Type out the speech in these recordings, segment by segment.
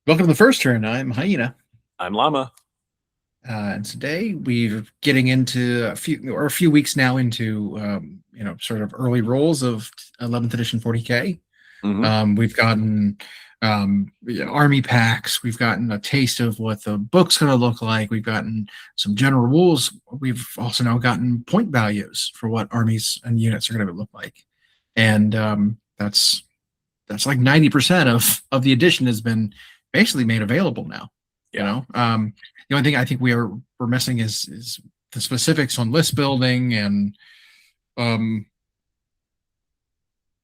Welcome to the first turn. I'm Hyena, I'm Llama. and today we're getting into a few weeks now into sort of early rolls of 11th edition 40k. Hmm. We've gotten army packs. We've gotten a taste of what the book's going to look like. We've gotten some general rules. We've also now gotten point values for what armies and units are going to look like, and that's like 90% of the edition has been basically made available now. You Yeah. know, the only thing I think we're missing is the specifics on list building, and um,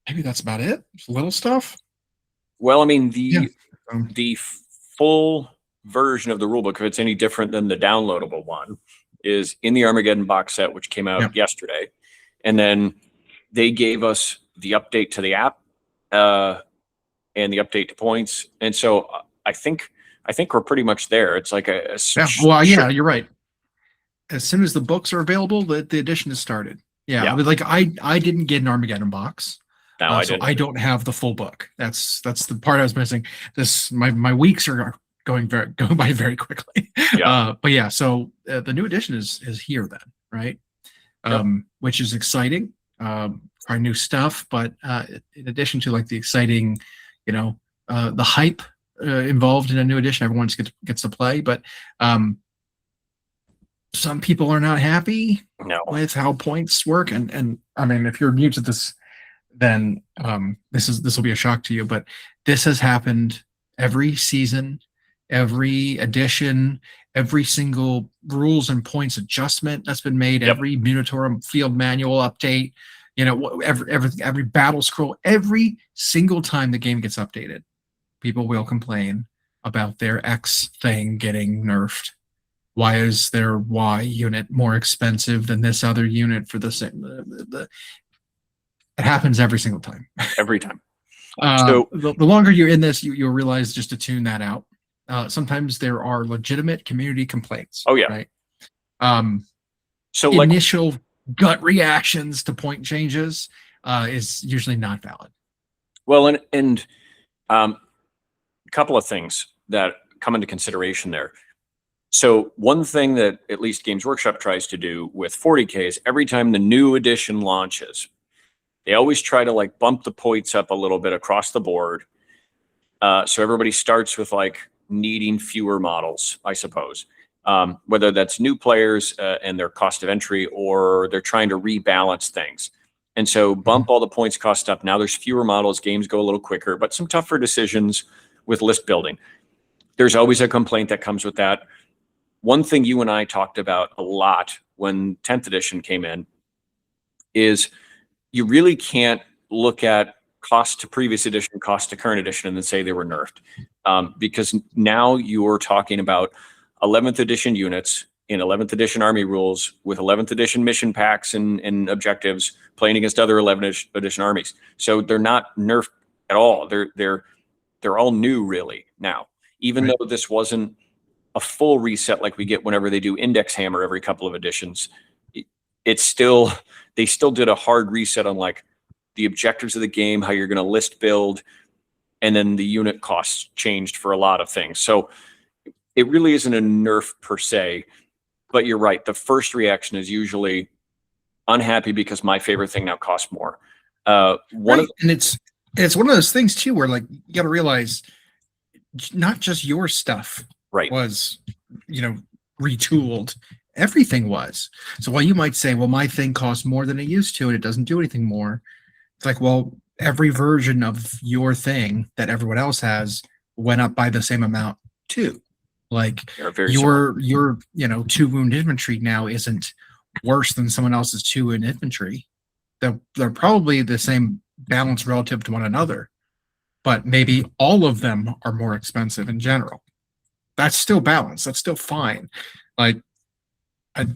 maybe that's about it. Just little stuff. Well, I mean Yeah. the full version of the rulebook, if it's any different than the downloadable one, is in the Armageddon box set, which came Yeah. out yesterday, and then they gave us the update to the app uh, and the update to points, and so I think we're pretty much there. It's like Yeah. Well, yeah, you're right. As soon as the books are available, the edition has started. Yeah, yeah. but like I didn't get an Armageddon box, Now I so didn't I either. don't have the full book. That's the part I was missing. My weeks are going by very quickly. Yeah. But yeah, so the new edition is here then, right? Yep. Which is exciting. Our new stuff, but in addition to like the exciting, the hype involved in a new edition, everyone gets to play, but um, some people are not happy No. with how points work, and I mean, if you're new to this, then this will be a shock to you, but this has happened every season, every edition, every single rules and points adjustment that's been made, Yep. every Minotaur field manual update, every battle scroll, every single time the game gets updated, people will complain about their X thing getting nerfed. Why is their Y unit more expensive than this other unit for the same? It happens every single time. Every time. So The longer you're in this, you'll realize just to tune that out. Sometimes there are legitimate community complaints, oh yeah. right? Um, So like Initial gut reactions to point changes is usually not valid. well and a couple of things that come into consideration there. So one thing that at least Games Workshop tries to do with 40K is every time the new edition launches, they always try to like bump the points up a little bit across the board. So everybody starts with like needing fewer models, I suppose. Whether that's new players and their cost of entry, or they're trying to rebalance things. And so bump all the points cost up. Now there's fewer models, games go a little quicker, but some tougher decisions with list building. There's always a complaint that comes with that. One thing you and I talked about a lot when 10th edition came in is you really can't look at cost to previous edition, cost to current edition, and then say they were nerfed. Because now you're talking about 11th edition units in 11th edition army rules with 11th edition mission packs and objectives playing against other 11th edition armies. So they're not nerfed at all. They're all new really now, even Right. though this wasn't a full reset like we get whenever they do Index Hammer every couple of editions. It's still, they still did a hard reset on like the objectives of the game, how you're going to list build, and then the unit costs changed for a lot of things. So it really isn't a nerf per se, but you're right. The first reaction is usually unhappy because my favorite thing now costs more. Right. And it's one of those things too where like you got to realize not just your stuff right. was, retooled. Everything was. So while you might say, well, my thing costs more than it used to and it doesn't do anything more, it's like, well, every version of your thing that everyone else has went up by the same amount too. Like They're very similar. your 2 wound infantry now isn't worse than someone else's 2 wound infantry. They're probably the same balance relative to one another, but maybe all of them are more expensive in general. That's still balanced. That's still fine. Like I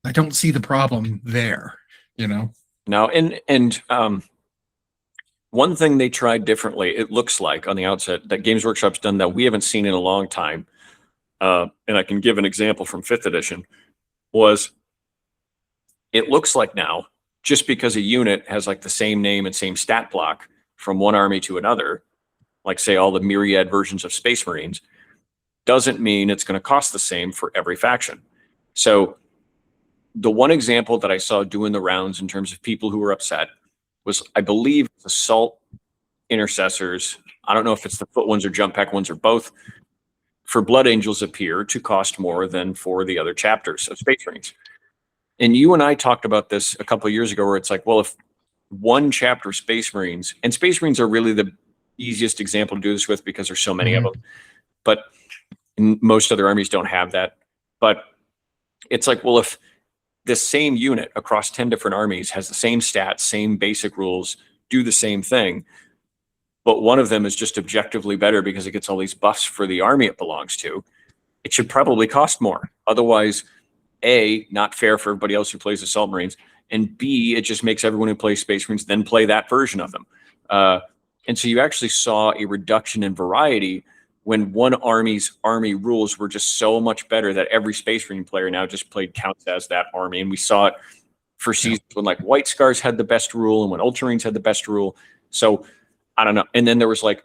I don't see the problem there, you know. Now, and one thing they tried differently, it looks like on the outset, that Games Workshop's done that we haven't seen in a long time, and I can give an example from 5th edition, was it looks like now, just because a unit has like the same name and same stat block from one army to another, like say all the myriad versions of Space Marines, doesn't mean it's going to cost the same for every faction. So the one example that I saw doing the rounds in terms of people who were upset was, I believe, Assault Intercessors. I don't know if it's the foot ones or jump pack ones or both. For Blood Angels appear to cost more than for the other chapters of Space Marines. And you and I talked about this a couple of years ago, where it's like, well, if one chapter of Space Marines, and Space Marines are really the easiest example to do this with because there's so many of them, but most other armies don't have that. But it's like, well, if this same unit across 10 different armies has the same stats, same basic rules, do the same thing, but one of them is just objectively better because it gets all these buffs for the army it belongs to, it should probably cost more. Otherwise, A, not fair for everybody else who plays Assault Marines, and B, it just makes everyone who plays Space Marines then play that version of them. And so you actually saw a reduction in variety when one army's army rules were just so much better that every Space Marine player now just played counts as that army. And we saw it for seasons when like White Scars had the best rule and when Ultramarines had the best rule. So I don't know. And then there was like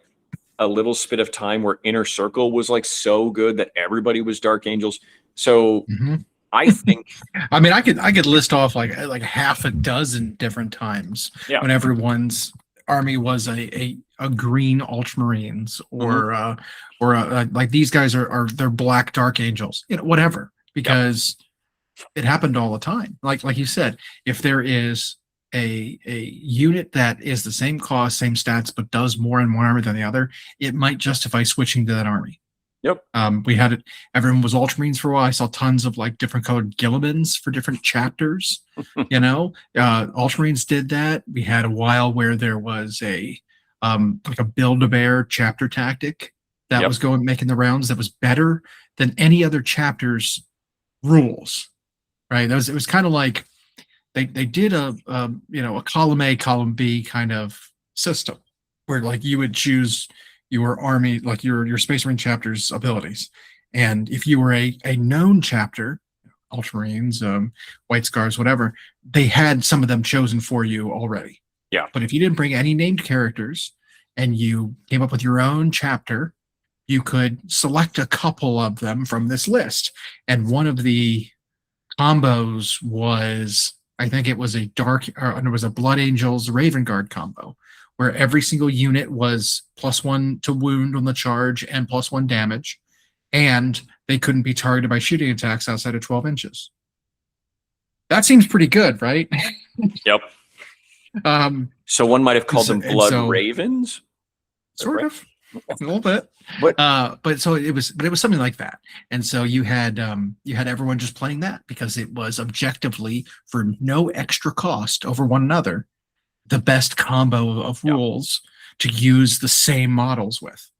a little spit of time where Inner Circle was like so good that everybody was Dark Angels. So I think, I mean, I could list off like half a dozen different times when everyone's army was a green Ultramarines or like these guys they're black Dark Angels, whatever, because it happened all the time. Like you said, if there is a unit that is the same cost, same stats, but does more in one army than the other, it might justify switching to that army. Yep. We had it. Everyone was Ultramarines for a while. I saw tons of like different colored Gillimans for different chapters. Ultramarines did that. We had a while where there was a like a Build-A-Bear chapter tactic that was making the rounds that was better than any other chapter's rules. Right. It was kind of like they did a column A, column B kind of system where like you would choose your army, like your Space Marine chapter's abilities. And if you were a known chapter, Ultramarines, White Scars, whatever, they had some of them chosen for you already. Yeah. But if you didn't bring any named characters and you came up with your own chapter, you could select a couple of them from this list. And one of the combos was, I think it was it was a Blood Angels Raven Guard combo, where every single unit was +1 to wound on the charge and +1 damage, and they couldn't be targeted by shooting attacks outside of 12 inches. That seems pretty good, right? Yep. So one might have called them Blood Ravens? Sort of. A little bit. But so it was something like that. And so you had everyone just playing that because it was objectively, for no extra cost over one another, the best combo of rules to use the same models with,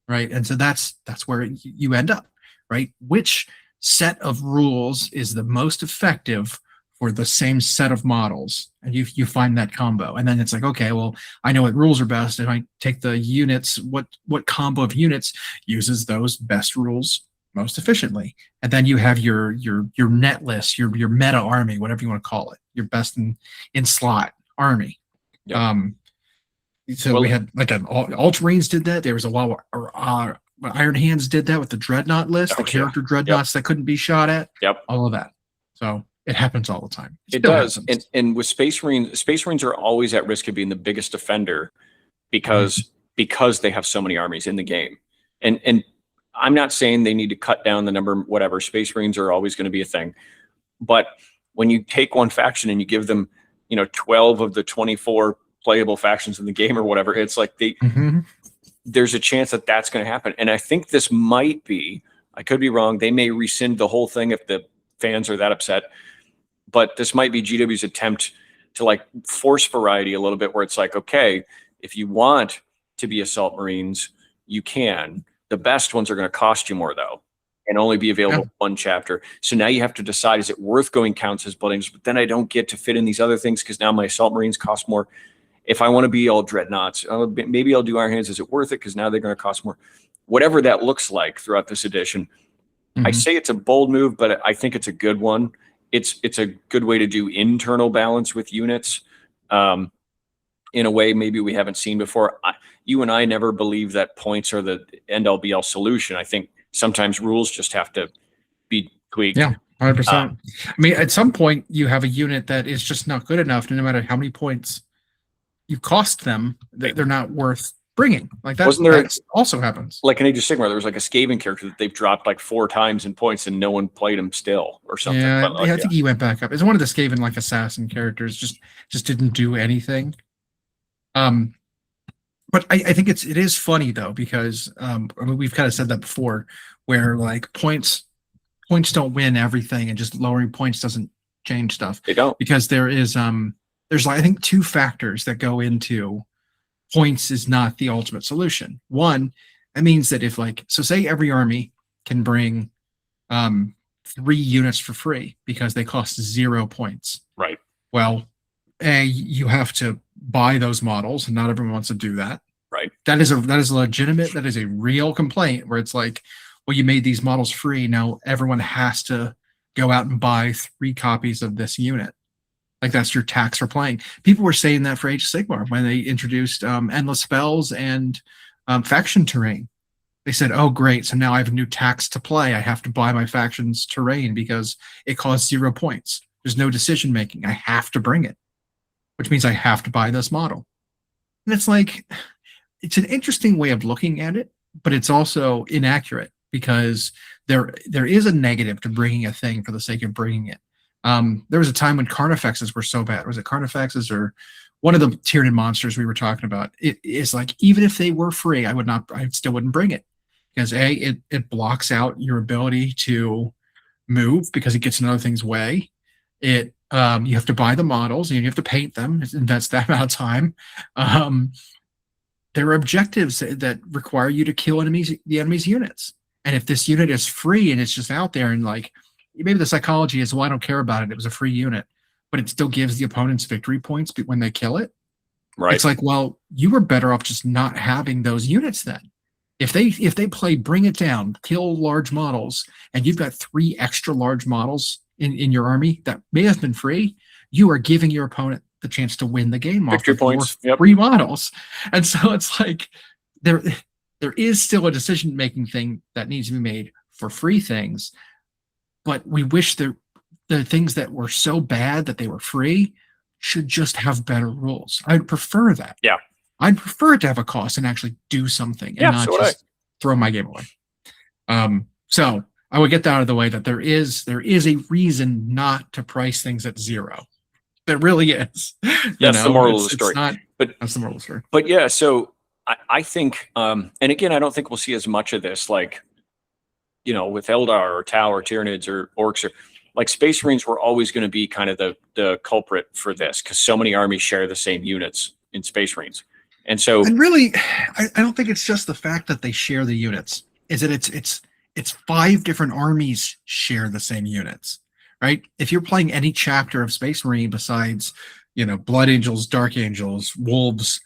right? And so that's where you end up, right? Which set of rules is the most effective for the same set of models? And you find that combo, and then it's like, okay, well, I know what rules are best, and I take the units. What combo of units uses those best rules most efficiently? And then you have your net list, your meta army, whatever you want to call it, your best in slot army. Yep. We had like an Ultramarines did that. There was a while Iron Hands did that with the Dreadnought list, the character Dreadnoughts that couldn't be shot at. Yep. All of that. So it happens all the time. It does. And with Space Marines are always at risk of being the biggest offender because they have so many armies in the game. And I'm not saying they need to cut down the number, whatever. Space Marines are always going to be a thing. But when you take one faction and you give them 12 of the 24 playable factions in the game or whatever, it's like there's a chance that that's going to happen. And I think this might be, I could be wrong, they may rescind the whole thing if the fans are that upset, but this might be GW's attempt to like force variety a little bit, where it's like, okay, if you want to be Assault Marines, you can. The best ones are going to cost you more though, and only be available one chapter. So now you have to decide, is it worth going counts as Blood Angels? But then I don't get to fit in these other things because now my Assault Marines cost more. If I want to be all Dreadnoughts, maybe I'll do Iron Hands. Is it worth it? Because now they're going to cost more. Whatever that looks like throughout this edition, I say it's a bold move, but I think it's a good one. It's a good way to do internal balance with units. in a way maybe we haven't seen before. You and I never believe that points are the end all be all solution. I think sometimes rules just have to be tweaked. Yeah, 100%. I mean, at some point, you have a unit that is just not good enough, no matter how many points you cost them, they're not worth bringing. Like that, that also happens. Like in Age of Sigmar, there was like a Skaven character that they've dropped like 4 times in points and no one played him still or something. Yeah, But like, I think he went back up. It's one of the Skaven like assassin characters, just didn't do anything. But I think it is funny though, because I mean, we've kind of said that before, where like points don't win everything, and just lowering points doesn't change stuff. They don't, because there's like, I think 2 factors that go into points is not the ultimate solution. One, it means that if like, so say every army can bring 3 units for free because they cost 0 points. Right. Well, you have to buy those models, and not everyone wants to do that. Right. That is a legitimate, that is a real complaint, where it's like, well, you made these models free, now everyone has to go out and buy 3 copies of this unit. Like that's your tax for playing. People were saying that for Age of Sigmar when they introduced endless spells and faction terrain. They said, oh, great, so now I have a new tax to play. I have to buy my faction's terrain because it costs 0 points. There's no decision making. I have to bring it, which means I have to buy this model. And it's like, it's an interesting way of looking at it, but it's also inaccurate, because there is a negative to bringing a thing for the sake of bringing it. There was a time when Carnifexes were so bad. Was it Carnifexes or one of the Tyranid monsters we were talking about? It is like, even if they were free, I still wouldn't bring it, because it blocks out your ability to move because it gets in other things' way. You have to buy the models and you have to paint them. That's that amount of time. There are objectives that require you to kill the enemy's units. And if this unit is free and it's just out there, and like, maybe the psychology is, well, I don't care about it, it was a free unit, but it still gives the opponents victory points when they kill it. Right. It's like, well, you were better off just not having those units then. If they play bring it down, kill large models, and you've got 3 extra large models in your army that may have been free, you are giving your opponent the chance to win the game off victory points, free models. And so it's like, there is still a decision-making thing that needs to be made for free things, but we wish the things that were so bad that they were free should just have better rules. I'd prefer that. Yeah. I'd prefer it to have a cost and actually do something, and not just throw my game away. So I would get that out of the way, that there is a reason not to price things at 0. There really is. That's the moral of the story. That's the moral of the story. But yeah, so I think, and again, I don't think we'll see as much of this, like, with Eldar or Tau or Tyranids or Orcs, or like Space Marines were always going to be kind of the culprit for this, because so many armies share the same units in Space Marines. And so, and really, I don't think it's just the fact that they share the units. Is that it's 5 different armies share the same units, right? If you're playing any chapter of Space Marine besides, Blood Angels, Dark Angels, Wolves,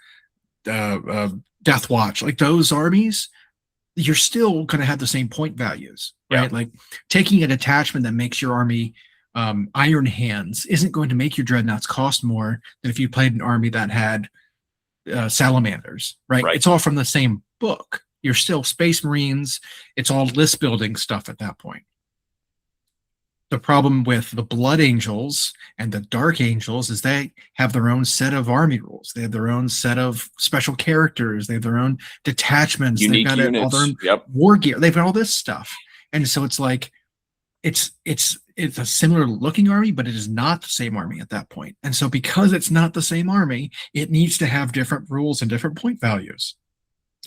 Death Watch, like those armies, you're still going to have the same point values, right? Yeah. Like taking a detachment that makes your army Iron Hands isn't going to make your dreadnoughts cost more than if you played an army that had salamanders, right? It's all from the same book. You're still Space Marines. It's all list building stuff at that point. The problem with the Blood Angels and the Dark Angels is they have their own set of army rules. They have their own set of special characters. They have their own detachments. Unique They've got units. all their war gear. They've got all this stuff. And so it's like, it's a similar looking army, but it is not the same army at that point. And so because it's not the same army, it needs to have different rules and different point values.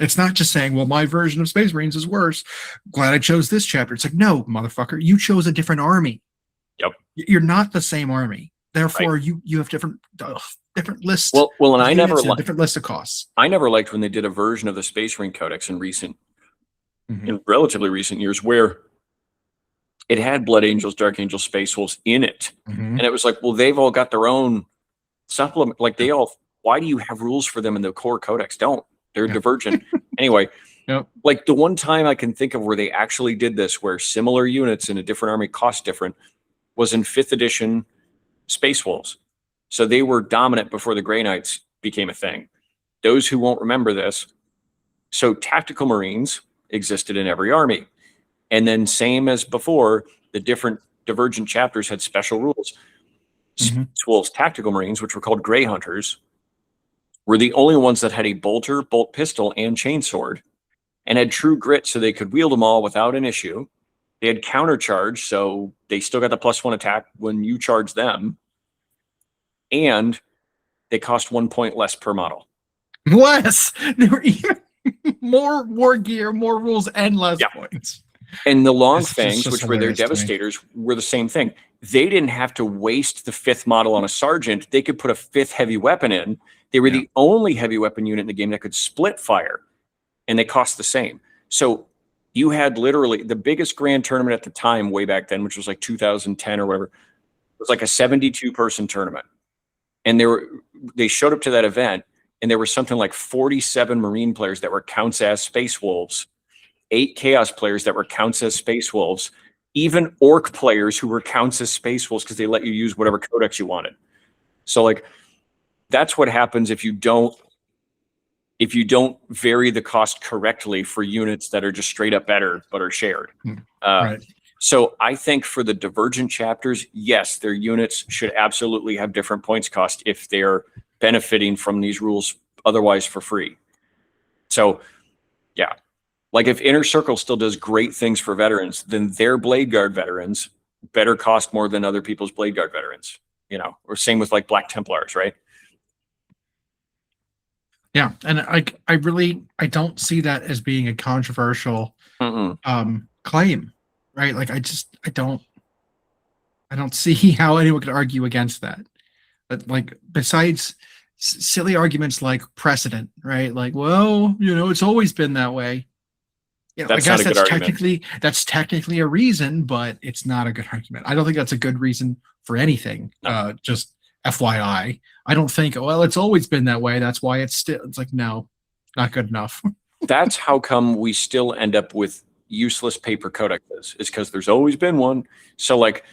It's not just saying, well, my version of Space Marines is worse. Glad I chose this chapter. It's like, no, motherfucker, you chose a different army. Yep. You're not the same army. Therefore, you have different lists. Well, and I never liked different lists of costs. I never liked when they did a version of the Space Marine Codex in relatively recent years, where it had Blood Angels, Dark Angels, Space Wolves in it, and it was like, well, they've all got their own supplement. Like why do you have rules for them in the core Codex? Don't. They're divergent. Anyway, like the one time I can think of where they actually did this, where similar units in a different army cost different, was in 5th edition Space Wolves. So they were dominant before the Grey Knights became a thing. Those who won't remember this, so tactical Marines existed in every army. And then same as before, the different divergent chapters had special rules. Space Wolves Tactical Marines, which were called Grey Hunters, were the only ones that had a bolter, bolt pistol, and chainsword, and had true grit so they could wield them all without an issue. They had countercharge, so they still got the +1 attack when you charge them. And they cost 1 point less per model. Less. There were even more war gear, more rules, and less points. And the long It's fangs, just which were their devastators, were the same thing. They didn't have to waste the 5th model on a sergeant. They could put a 5th heavy weapon in. They were the only heavy weapon unit in the game that could split fire, and they cost the same. So you had literally the biggest grand tournament at the time, way back then, which was like 2010 or whatever. It was like a 72-person tournament. And they showed up to that event, and there were something like 47 Marine players that were counts as Space Wolves, 8 Chaos players that were counts as Space Wolves, even Orc players who were counts as Space Wolves because they let you use whatever codex you wanted. So like that's what happens if you don't vary the cost correctly for units that are just straight up better but are shared. Right. So I think for the divergent chapters, yes, their units should absolutely have different points cost if they're benefiting from these rules otherwise for free. So yeah, like if Inner Circle still does great things for veterans, then their Blade Guard veterans better cost more than other people's Blade Guard veterans, you know, or same with like Black Templars, right? Yeah, and I don't see that as being a controversial claim, right? Like I don't see how anyone could argue against that. But like besides silly arguments like precedent, right? Like, well, you know, it's always been that way. You know, That's I not guess a good argument. that's technically a reason, but it's not a good argument. I don't think that's a good reason for anything. No. Just FYI, I don't think, well, it's always been that way. That's why it's like, no, not good enough. That's how come we still end up with useless paper codexes, is because there's always been one. So like,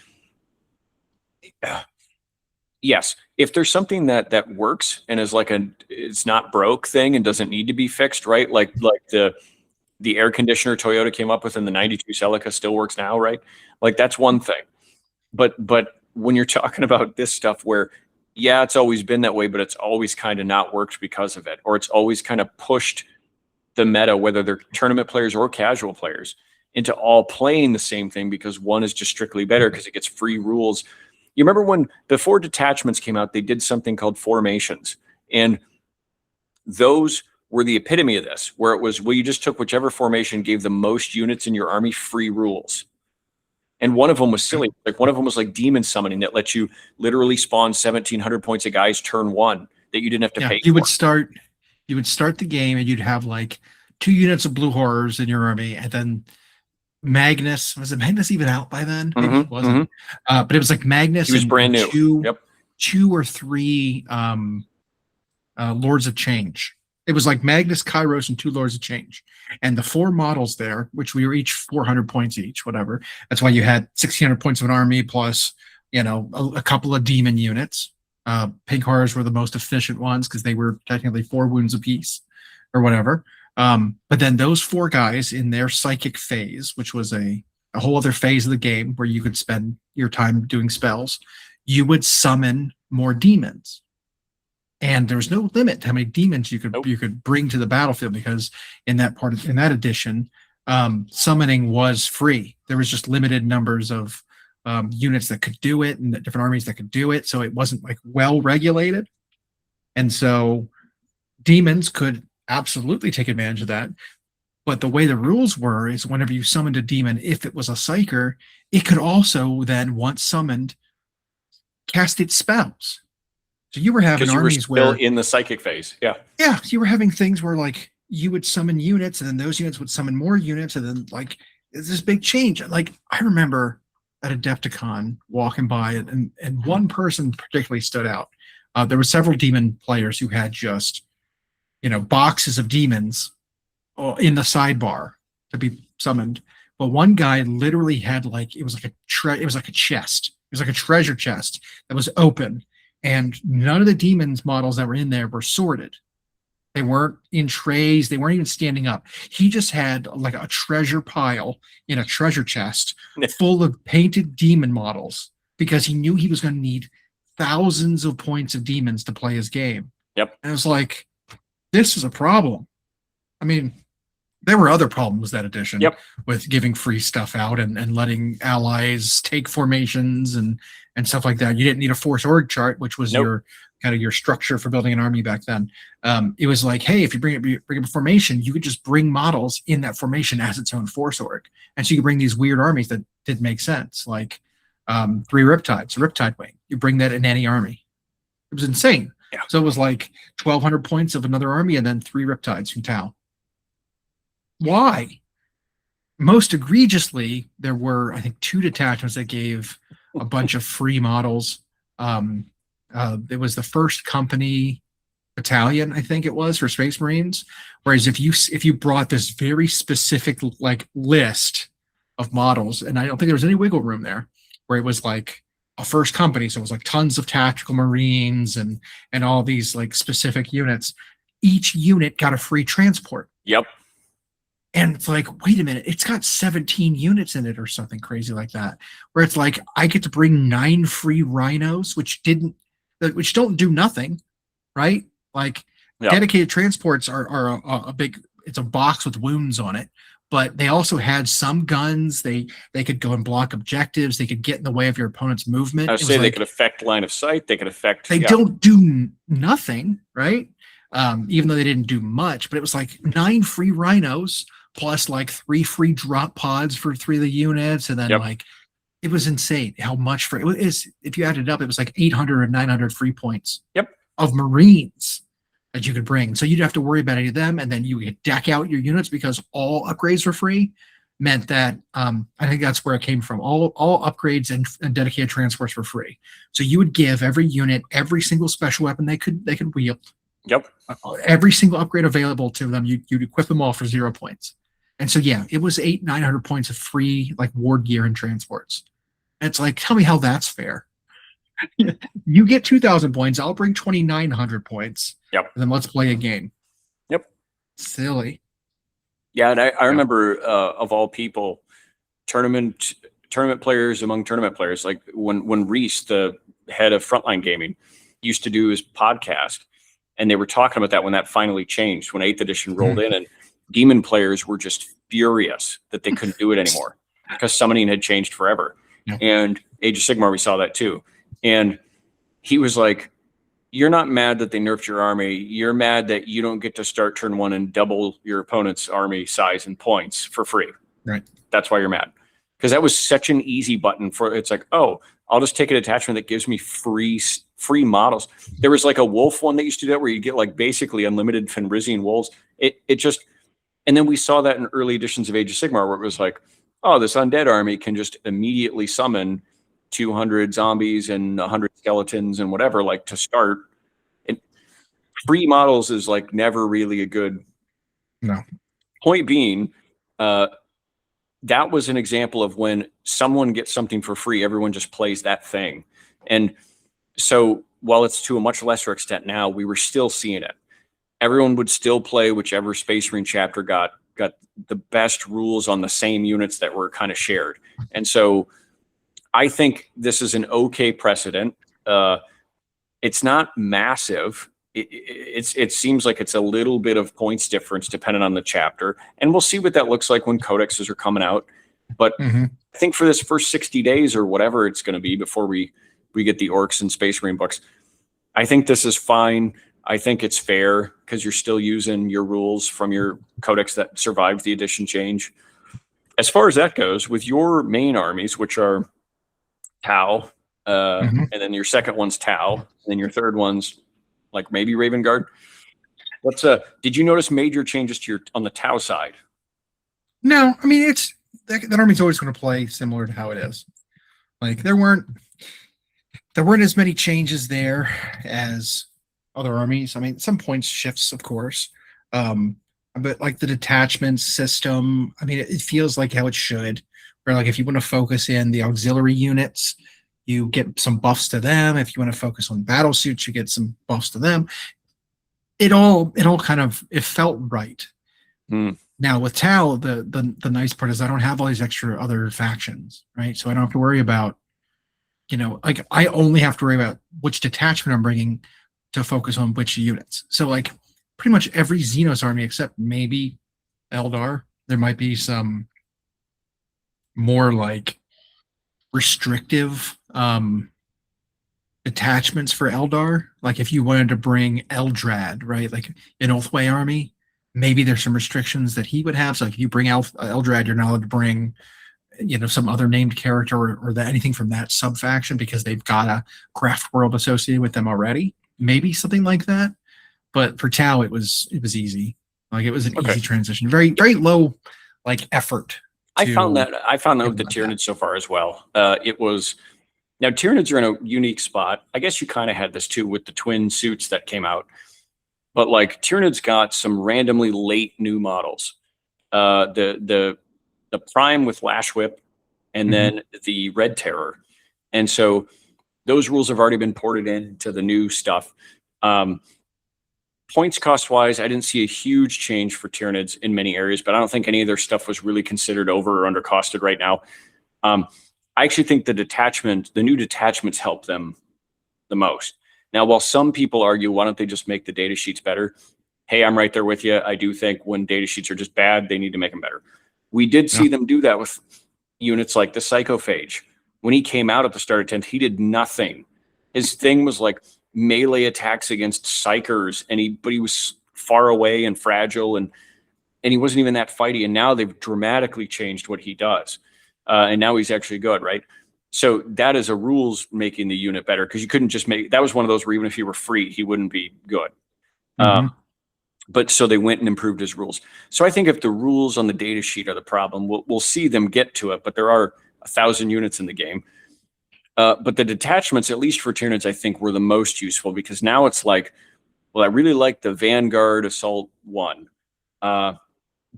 yes, if there's something that works and is like it's not broke thing and doesn't need to be fixed, right? Like the air conditioner Toyota came up with in the 92 Celica still works now, right? Like that's one thing. But when you're talking about this stuff where, yeah, it's always been that way, but it's always kind of not worked because of it, or it's always kind of pushed the meta, whether they're tournament players or casual players, into all playing the same thing because one is just strictly better because it gets free rules. You remember when, before detachments came out, they did something called formations. And those were the epitome of this, where it was, well, you just took whichever formation gave the most units in your army free rules. And one of them was silly. Like one of them was like demon summoning that lets you literally spawn 1,700 points of guys turn one that you didn't have to pay You for. would start the game and you'd have like 2 units of blue horrors in your army, and then Magnus, was it Magnus even out by then? Maybe it wasn't. But it was like Magnus. He was brand new. Two or three Lords of Change. It was like Magnus, Kairos, and 2 Lords of Change. And the 4 models there, which we were each 400 points each, whatever. That's why you had 1,600 points of an army plus, you know, a couple of demon units. Pink horrors were the most efficient ones because they were technically 4 wounds apiece or whatever. But then those 4 guys in their psychic phase, which was a whole other phase of the game where you could spend your time doing spells, you would summon more demons. And there was no limit to how many demons you could bring to the battlefield, because in that edition, summoning was free. There was just limited numbers of units that could do it and different armies that could do it. So it wasn't like well regulated. And so demons could absolutely take advantage of that. But the way the rules were is whenever you summoned a demon, if it was a psyker, it could also then, once summoned, cast its spells. So you were having armies where in the psychic phase. Yeah. Yeah. You were having things where like you would summon units and then those units would summon more units. And then like it's this big change. Like I remember at Adepticon walking by it, and one person particularly stood out. There were several demon players who had just, you know, boxes of demons in the sidebar to be summoned. But one guy literally had like, it was like a chest. It was like a treasure chest that was open. and none of the demons models that were in there were sorted. They weren't in trays. They weren't even standing up. He just had like a treasure pile in a treasure chest full of painted demon models because he knew he was going to need thousands of points of demons to play his game. Yep. And it was like, this is a problem. I mean, there were other problems that edition with giving free stuff out and letting allies take formations and stuff like that. You didn't need a force org chart, which was your kind of your structure for building an army back then. It was like, hey, if you bring up a formation, you could just bring models in that formation as its own force org. And so you could bring these weird armies that didn't make sense, like 3 Riptides, Riptide Wing. You bring that in any army. It was insane. Yeah. So it was like 1,200 points of another army and then 3 Riptides from Tau. Why? Most egregiously, there were, I think, 2 detachments that gave a bunch of free models. It was the first company battalion, I think it was, for Space Marines. Whereas if you brought this very specific like list of models, and I don't think there was any wiggle room there, where it was like a first company, so it was like tons of tactical Marines and all these like specific units. Each unit got a free transport. Yep. And it's like, wait a minute, it's got 17 units in it or something crazy like that. Where it's like, I get to bring 9 free rhinos, which don't do nothing, right? Like dedicated transports are a big, it's a box with wounds on it, but they also had some guns. They could go and block objectives. They could get in the way of your opponent's movement. I would say they could affect line of sight. They could affect. They don't do nothing, right? Even though they didn't do much, but it was like 9 free rhinos plus like 3 free drop pods for 3 of the units, and then like it was insane how much for it was. If you added it up, it was like 800 or 900 free points. Of Marines that you could bring. So you'd have to worry about any of them, and then you could deck out your units because all upgrades were free. Meant that I think that's where it came from. All upgrades and dedicated transports were free. So you would give every unit every single special weapon they could wield. Every single upgrade available to them, you'd equip them all for 0 points. And so it was 800-900 points of free like ward gear and transports. And it's like, tell me how that's fair. You get 2,000 points, I'll bring 2,900 points. And then let's play a game. Silly. Yeah, and I remember of all people, tournament players among tournament players, like when Reese, the head of Frontline Gaming, used to do his podcast, and they were talking about that when that finally changed, when 8th edition rolled in, and Demon players were just furious that they couldn't do it anymore because summoning had changed forever. And Age of Sigmar, we saw that too. And he was like, you're not mad that they nerfed your army. You're mad that you don't get to start turn 1 and double your opponent's army size and points for free. Right. That's why you're mad. Because that was such an easy button for, it's like, oh, I'll just take a detachment that gives me free models. There was like a wolf one that used to do that where you get like basically unlimited Fenrisian wolves. It just, and then we saw that in early editions of Age of Sigmar where it was like, oh, this undead army can just immediately summon 200 zombies and 100 skeletons and whatever, like to start. And free models is like never really a good. No. Point being, that was an example of when someone gets something for free, everyone just plays that thing. And so while it's to a much lesser extent now, we were still seeing it. Everyone would still play whichever Space Marine chapter got the best rules on the same units that were kind of shared. And so I think this is an okay precedent. It's not massive. It seems like it's a little bit of points difference depending on the chapter. And we'll see what that looks like when codexes are coming out. But I think for this first 60 days or whatever it's going to be before we get the Orcs and Space Marine books, I think this is fine. I think it's fair because you're still using your rules from your codex that survived the edition change. As far as that goes, with your main armies, which are Tau, and then your second one's Tau, and then your third one's like maybe Raven Guard. Did you notice major changes to on the Tau side? No, I mean that army's always going to play similar to how it is. Like there weren't as many changes there as other armies. I mean, some points shifts, of course, but like the detachment system, I mean, it feels like how it should. Where like if you want to focus in the auxiliary units, you get some buffs to them. If you want to focus on battle suits, you get some buffs to them. It all kind of, it felt right. Now with Tau, the nice part is I don't have all these extra other factions, right? So I don't have to worry about, like I only have to worry about which detachment I'm bringing to focus on which units. So like pretty much every Xenos army except maybe Eldar, there might be some more like restrictive attachments for Eldar. Like if you wanted to bring Eldrad, right? Like an Oathway army, maybe there's some restrictions that he would have. So like if you bring Eldrad, you're not allowed to bring, some other named character or anything from that sub faction because they've got a craft world associated with them already. Maybe something like that. But for Tau, it was easy. Like it was an easy transition. Very, very low like effort. I found that with the Tyranids so far as well. It was, now Tyranids are in a unique spot. I guess you kind of had this too with the twin suits that came out. But like Tyranids got some randomly late new models. The Prime with Lash Whip and then the Red Terror. And so those rules have already been ported into the new stuff. Points cost wise, I didn't see a huge change for Tyranids in many areas, but I don't think any of their stuff was really considered over or under costed right now. I actually think the new detachments help them the most. Now, while some people argue, why don't they just make the data sheets better? Hey, I'm right there with you. I do think when data sheets are just bad, they need to make them better. We did see them do that with units like the Psychophage. When he came out at the start of 10th, he did nothing. His thing was like melee attacks against psychers, but he was far away and fragile, and he wasn't even that fighty. And now they've dramatically changed what he does, and now he's actually good, right? So that is a rules making the unit better, because you couldn't just make, that was one of those where even if he were free, he wouldn't be good. But so they went and improved his rules. So I think if the rules on the data sheet are the problem, we'll see them get to it. But there are 1,000 units in the game. But the detachments, at least for Tyranids, I think were the most useful, because now it's like, well, I really like the Vanguard Assault 1, but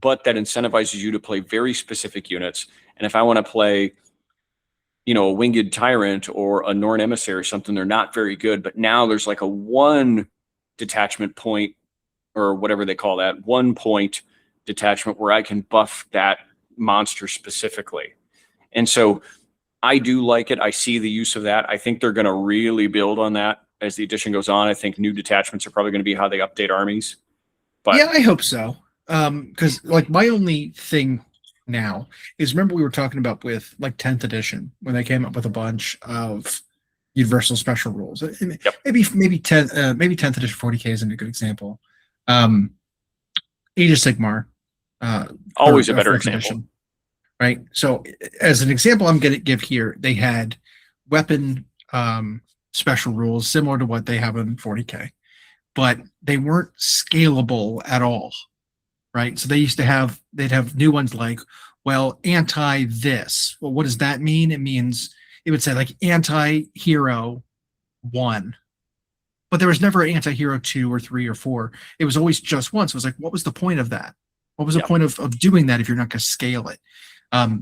that incentivizes you to play very specific units. And if I want to play, a Winged Tyrant or a Norn Emissary or something, they're not very good. But now there's like a 1 detachment point, or whatever they call that, 1 point detachment where I can buff that monster specifically. And so I do like it. I see the use of that. I think they're going to really build on that as the edition goes on. I think new detachments are probably going to be how they update armies. But yeah, I hope so. Because like my only thing now is, remember we were talking about with like 10th edition when they came up with a bunch of universal special rules. Maybe 10th edition 40K isn't a good example. Age of Sigmar, always a better example. Edition, right? So as an example, I'm going to give here, they had weapon special rules similar to what they have in 40K, but they weren't scalable at all, right? So they used to have, they'd have new ones like, well, anti this. Well, what does that mean? It means, it would say like anti-hero 1. But there was never an anti-hero 2 or 3 or 4. It was always just once. It was like, what was the point of that? What was the point of doing that if you're not going to scale it?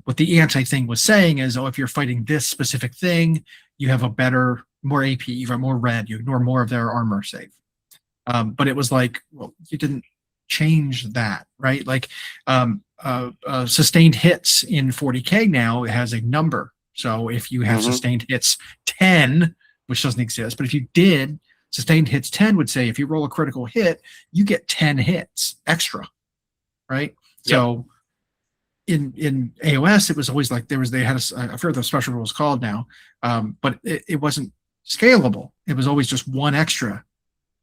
What the anti-thing was saying is, if you're fighting this specific thing, you have a better, more AP, you have more red, you ignore more of their armor save. But it was like, well, you didn't change that, right? Like sustained hits in 40K now, it has a number. So if you have sustained hits 10, which doesn't exist, but if you did, sustained hits 10 would say if you roll a critical hit, you get 10 hits extra, right? So in AOS, it was always like they had I forget what the special rule was called now, but it wasn't scalable. It was always just 1 extra.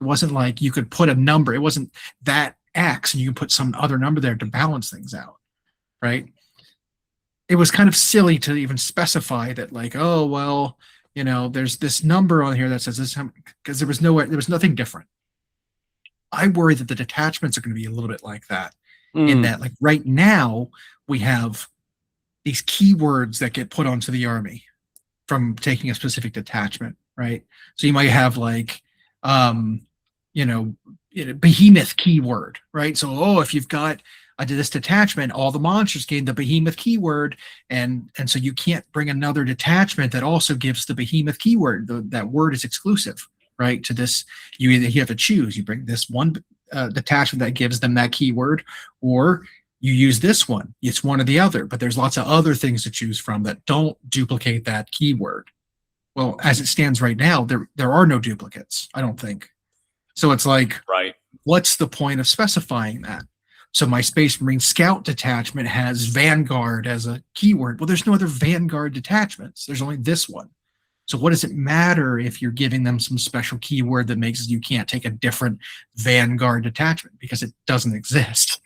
It wasn't like you could put a number. It wasn't that X and you can put some other number there to balance things out, right? It was kind of silly to even specify that, like, oh, well, there's this number on here that says this, because there was nothing different. I worry that the detachments are going to be a little bit like that, in that, like, right now we have these keywords that get put onto the army from taking a specific detachment, right? So you might have like, behemoth keyword, right? So, if you've got I did this detachment, all the monsters gain the behemoth keyword, and so you can't bring another detachment that also gives the behemoth keyword. That word is exclusive, right? To this, you have to choose. You bring this one detachment that gives them that keyword, or you use this one. It's one or the other, but there's lots of other things to choose from that don't duplicate that keyword. Well, as it stands right now, there are no duplicates, I don't think. So it's like, Right. what's the point of specifying that? So my Space Marine Scout detachment has Vanguard as a keyword. Well, there's no other Vanguard detachments. There's only this one. So what does it matter if you're giving them some special keyword that makes you can't take a different Vanguard detachment because it doesn't exist?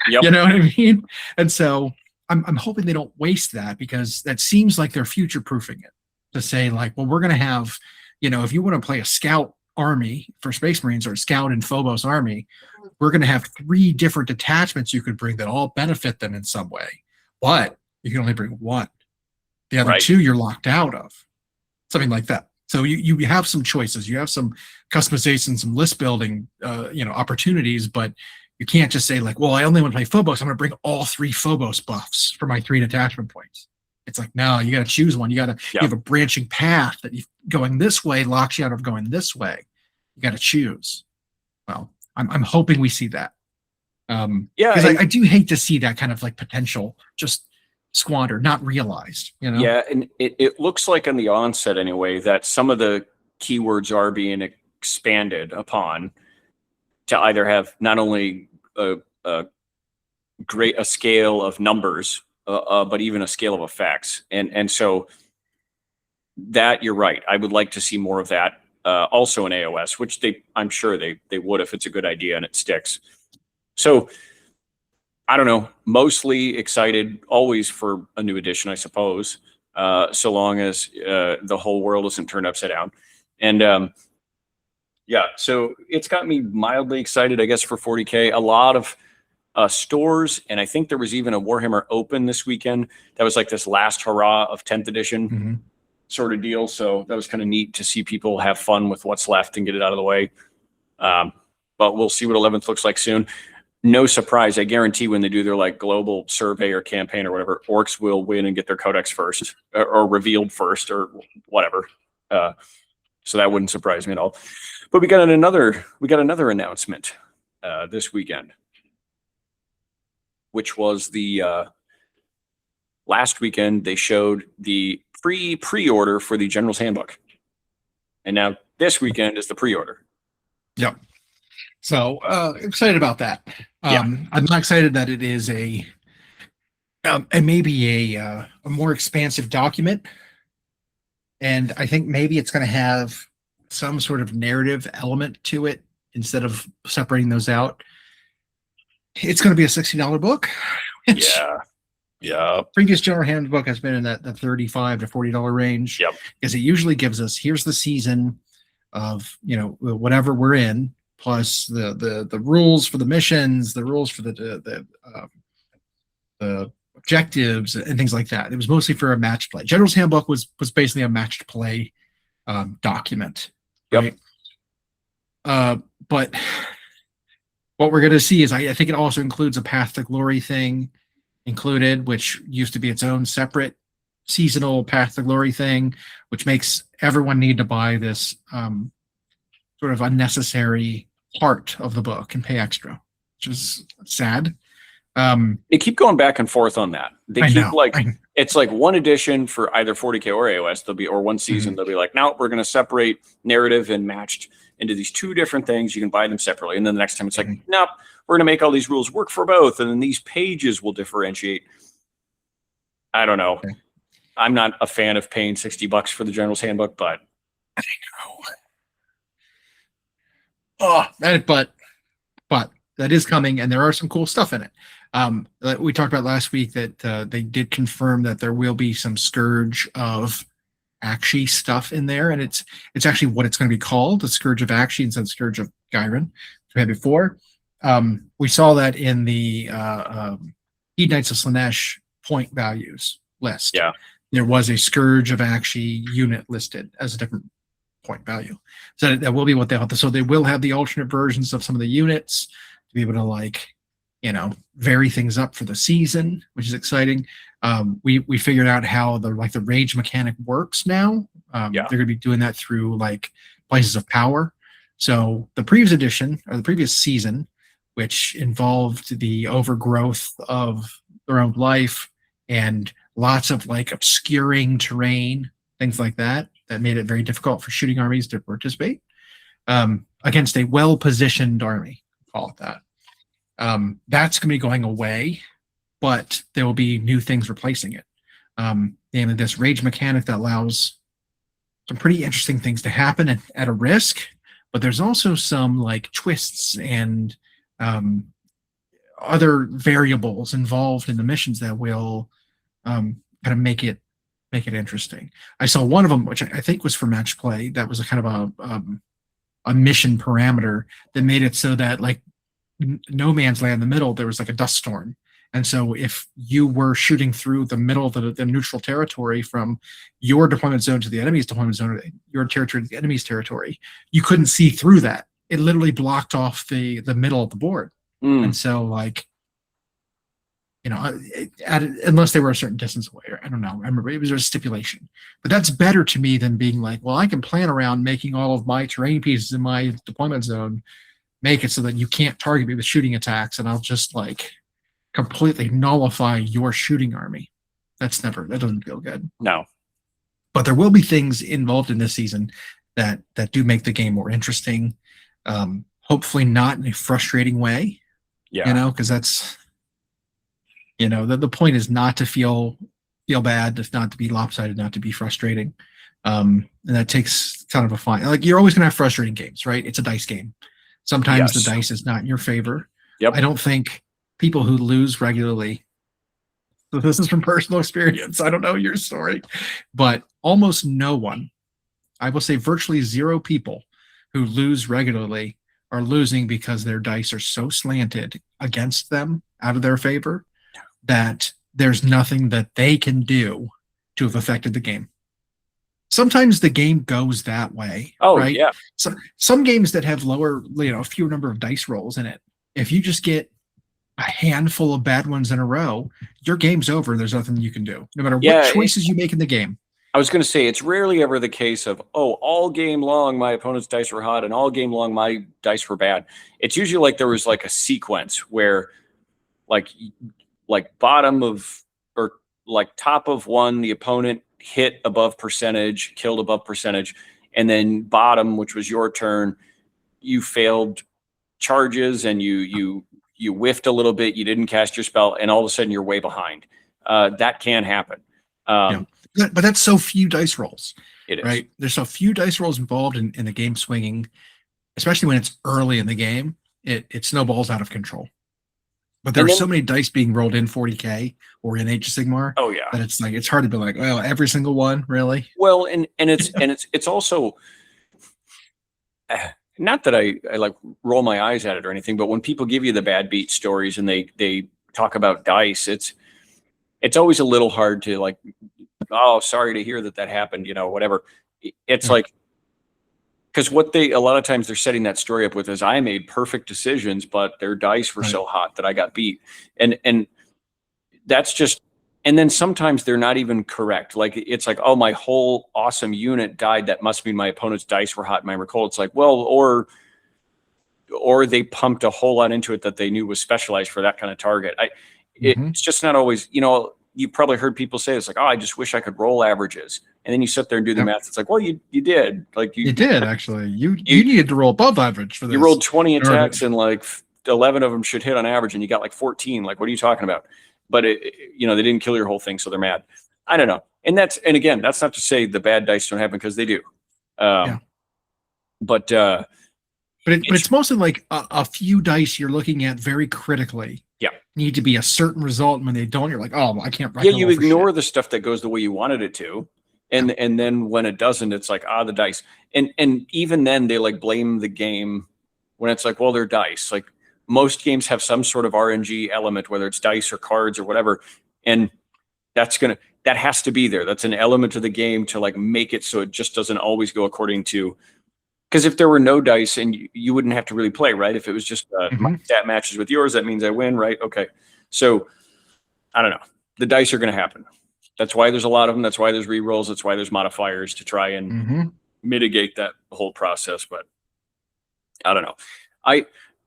Yep. You know what I mean? And so I'm hoping they don't waste that, because that seems like they're future proofing it, to say like, well, we're going to have, if you want to play a Scout army for Space Marines or a Scout and Phobos army, we're going to have 3 different detachments you could bring that all benefit them in some way, but you can only bring one. The other Right. 2 you're locked out of, something like that. So you have some choices, you have some customization, some list building, opportunities, but you can't just say like, well, I only want to play Phobos, I'm going to bring all 3 Phobos buffs for my 3 detachment points. It's like, no, you got to choose one. You have a branching path that going this way locks you out of going this way. You got to choose. Well, I'm hoping we see that. Because I do hate to see that kind of like potential just squandered, not realized. Yeah, and it looks like on the onset anyway that some of the keywords are being expanded upon to either have not only a scale of numbers, but even a scale of effects, and so that you're right. I would like to see more of that. Also in AOS, which I'm sure they would if it's a good idea and it sticks. So I don't know, mostly excited always for a new edition, I suppose, so long as the whole world isn't turned upside down. And yeah, so it's got me mildly excited, I guess, for 40K. A lot of stores, and I think there was even a Warhammer Open this weekend that was like this last hurrah of 10th edition sort of deal. So that was kind of neat to see people have fun with what's left and get it out of the way. But we'll see what 11th looks like soon. No surprise, I guarantee when they do their like global survey or campaign or whatever, orcs will win and get their codex first, or revealed first, or whatever. So that wouldn't surprise me at all. But we got another announcement this weekend, which was the last weekend. They showed the pre-order for the General's Handbook, and now this weekend is the pre-order. Yep. So excited about that. I'm not excited that it is a maybe a more expansive document, and I think maybe it's going to have some sort of narrative element to it instead of separating those out. It's going to be a $60 book. Yeah. Previous General Handbook has been in the $35 to $40 range. Yep. Because it usually gives us, here's the season of whatever we're in, plus the rules for the missions, the rules for the objectives and things like that. It was mostly for a matched play. General's Handbook was basically a matched play document. Yep. Right? But what we're going to see is I think it also includes a Path to Glory thing included, which used to be its own separate seasonal Path to Glory thing, which makes everyone need to buy this sort of unnecessary part of the book and pay extra, which is sad. They keep going back and forth on that. It's like one edition for either 40K or AOS. They'll be, or one season. They'll be like, no, we're going to separate narrative and matched into these 2 different things. You can buy them separately. And then the next time it's like, nope, we're going to make all these rules work for both. And then these pages will differentiate. I don't know. Okay. I'm not a fan of paying $60 for the General's Handbook, but I know. But that is coming, and there are some cool stuff in it. We talked about last week that they did confirm that there will be some Scourge of Akshi stuff in there, and it's actually what it's going to be called, the Scourge of Akshi instead of Scourge of Gyron, which we had before. We saw that in the Heed Knights of Slanesh point values list. Yeah, there was a Scourge of Akshi unit listed as a different point value. So that will be what they'll have. So they will have the alternate versions of some of the units to be able to like vary things up for the season, which is exciting. We figured out how the rage mechanic works now. Yeah. They're going to be doing that through places of power. So the previous edition or the previous season, which involved the overgrowth of their own life and lots of obscuring terrain, things like that made it very difficult for shooting armies to participate against a well-positioned army. Call it that. That's going to be going away, but there will be new things replacing it. And this rage mechanic that allows some pretty interesting things to happen at a risk, but there's also some twists and other variables involved in the missions that will kind of make it interesting. I saw one of them, which I think was for match play. That was a kind of a mission parameter that made it so that no man's land in the middle, there was a dust storm. And so if you were shooting through the middle of the neutral territory from your deployment zone to the enemy's deployment zone, your territory to the enemy's territory, you couldn't see through that. It literally blocked off the middle of the board. And so unless they were a certain distance away, or I don't know. I remember it was a stipulation, but that's better to me than being well, I can plan around making all of my terrain pieces in my deployment zone, make it so that you can't target me with shooting attacks, and I'll just completely nullify your shooting army. That doesn't feel good. No. But there will be things involved in this season that do make the game more interesting. Hopefully not in a frustrating way. Yeah. Because that's the point is not to feel bad, if not to be lopsided, not to be frustrating. And that takes kind of a fine. You're always gonna have frustrating games, right? It's a dice game. Sometimes the dice is not in your favor. Yep. I don't think people who lose regularly, so this is from personal experience, I don't know your story, but almost no one, I will say virtually zero people who lose regularly are losing because their dice are so slanted against them out of their favor that there's nothing that they can do to have affected the game. Sometimes the game goes that way. Oh, right? Yeah. So some games that have lower, fewer number of dice rolls in it, if you just get a handful of bad ones in a row, your game's over. There's nothing you can do, no matter what choices you make in the game. I was going to say, it's rarely ever the case of, all game long my opponent's dice were hot and all game long my dice were bad. It's usually there was a sequence where bottom of, or top of one, the opponent hit above percentage, killed above percentage, and then bottom, which was your turn, you failed charges and you whiffed a little bit, you didn't cast your spell, and all of a sudden you're way behind. That can happen. But that's so few dice rolls. It is. Right? There's so few dice rolls involved in the game swinging, especially when it's early in the game. It snowballs out of control. But there are so many dice being rolled in 40K or in Age of Sigmar. Oh yeah. That it's hard to be well, every single one, really. Well, and it's also not that I roll my eyes at it or anything, but when people give you the bad beat stories and they talk about dice, it's always a little hard to sorry to hear that happened, whatever. It's because a lot of times they're setting that story up with is I made perfect decisions, but their dice were so hot that I got beat. And that's just, and then sometimes they're not even correct. It's my whole awesome unit died. That must mean my opponent's dice were hot and mine were cold. It's or they pumped a whole lot into it that they knew was specialized for that kind of target. It's just not always, you probably heard people say it's I just wish I could roll averages. And then you sit there and do the math. It's well, you did. You did actually. You needed to roll above average for this. You rolled 20 attacks and 11 of them should hit on average, and you got 14. What are you talking about? But they didn't kill your whole thing, so they're mad. I don't know. And again, that's not to say the bad dice don't happen, because they do. But it's mostly a few dice you're looking at very critically. Yeah. Need to be a certain result, and when they don't, you're I can't. Yeah, you ignore the stuff that goes the way you wanted it to. And then when it doesn't, it's the dice. And even then they blame the game when it's well, they're dice. Most games have some sort of RNG element, whether it's dice or cards or whatever. And that has to be there. That's an element of the game to make it so it just doesn't always go according to Because if there were no dice and you wouldn't have to really play, right? If it was just my stat matches with yours, that means I win, right? Okay. So I don't know. The dice are going to happen. That's why there's a lot of them. That's why there's rerolls. That's why there's modifiers to try and mitigate that whole process. But I don't know.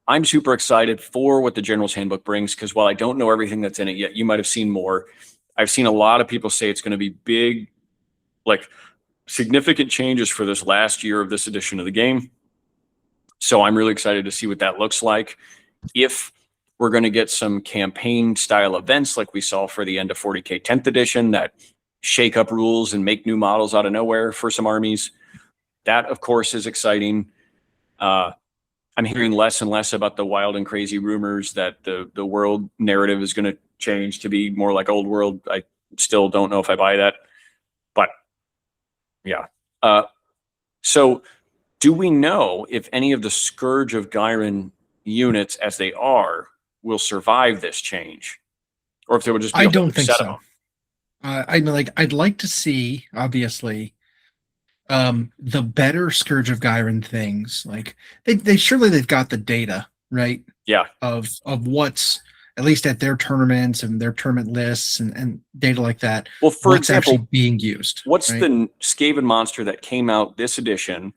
I'm super excited for what the General's Handbook brings, because while I don't know everything that's in it yet, you might have seen more. I've seen a lot of people say it's going to be big, like significant changes for this last year of this edition of the game. So I'm really excited to see what that looks like. If we're going to get some campaign style events like we saw for the end of 40K 10th edition that shake up rules and make new models out of nowhere for some armies, that of course is exciting. I'm hearing less and less about the wild and crazy rumors that the world narrative is going to change to be more like old world. I still don't know if I buy that, but yeah. So do we know if any of the Scourge of Gyron units as they are will survive this change, or if they would just be I don't think so. I'd like to see, obviously, the better Scourge of Gyron things. Like they surely they've got the data, right? Yeah. Of what's at least at their tournaments and their tournament lists and data like that. Well, for what's example, actually being used. What's right? the Skaven monster that came out this edition?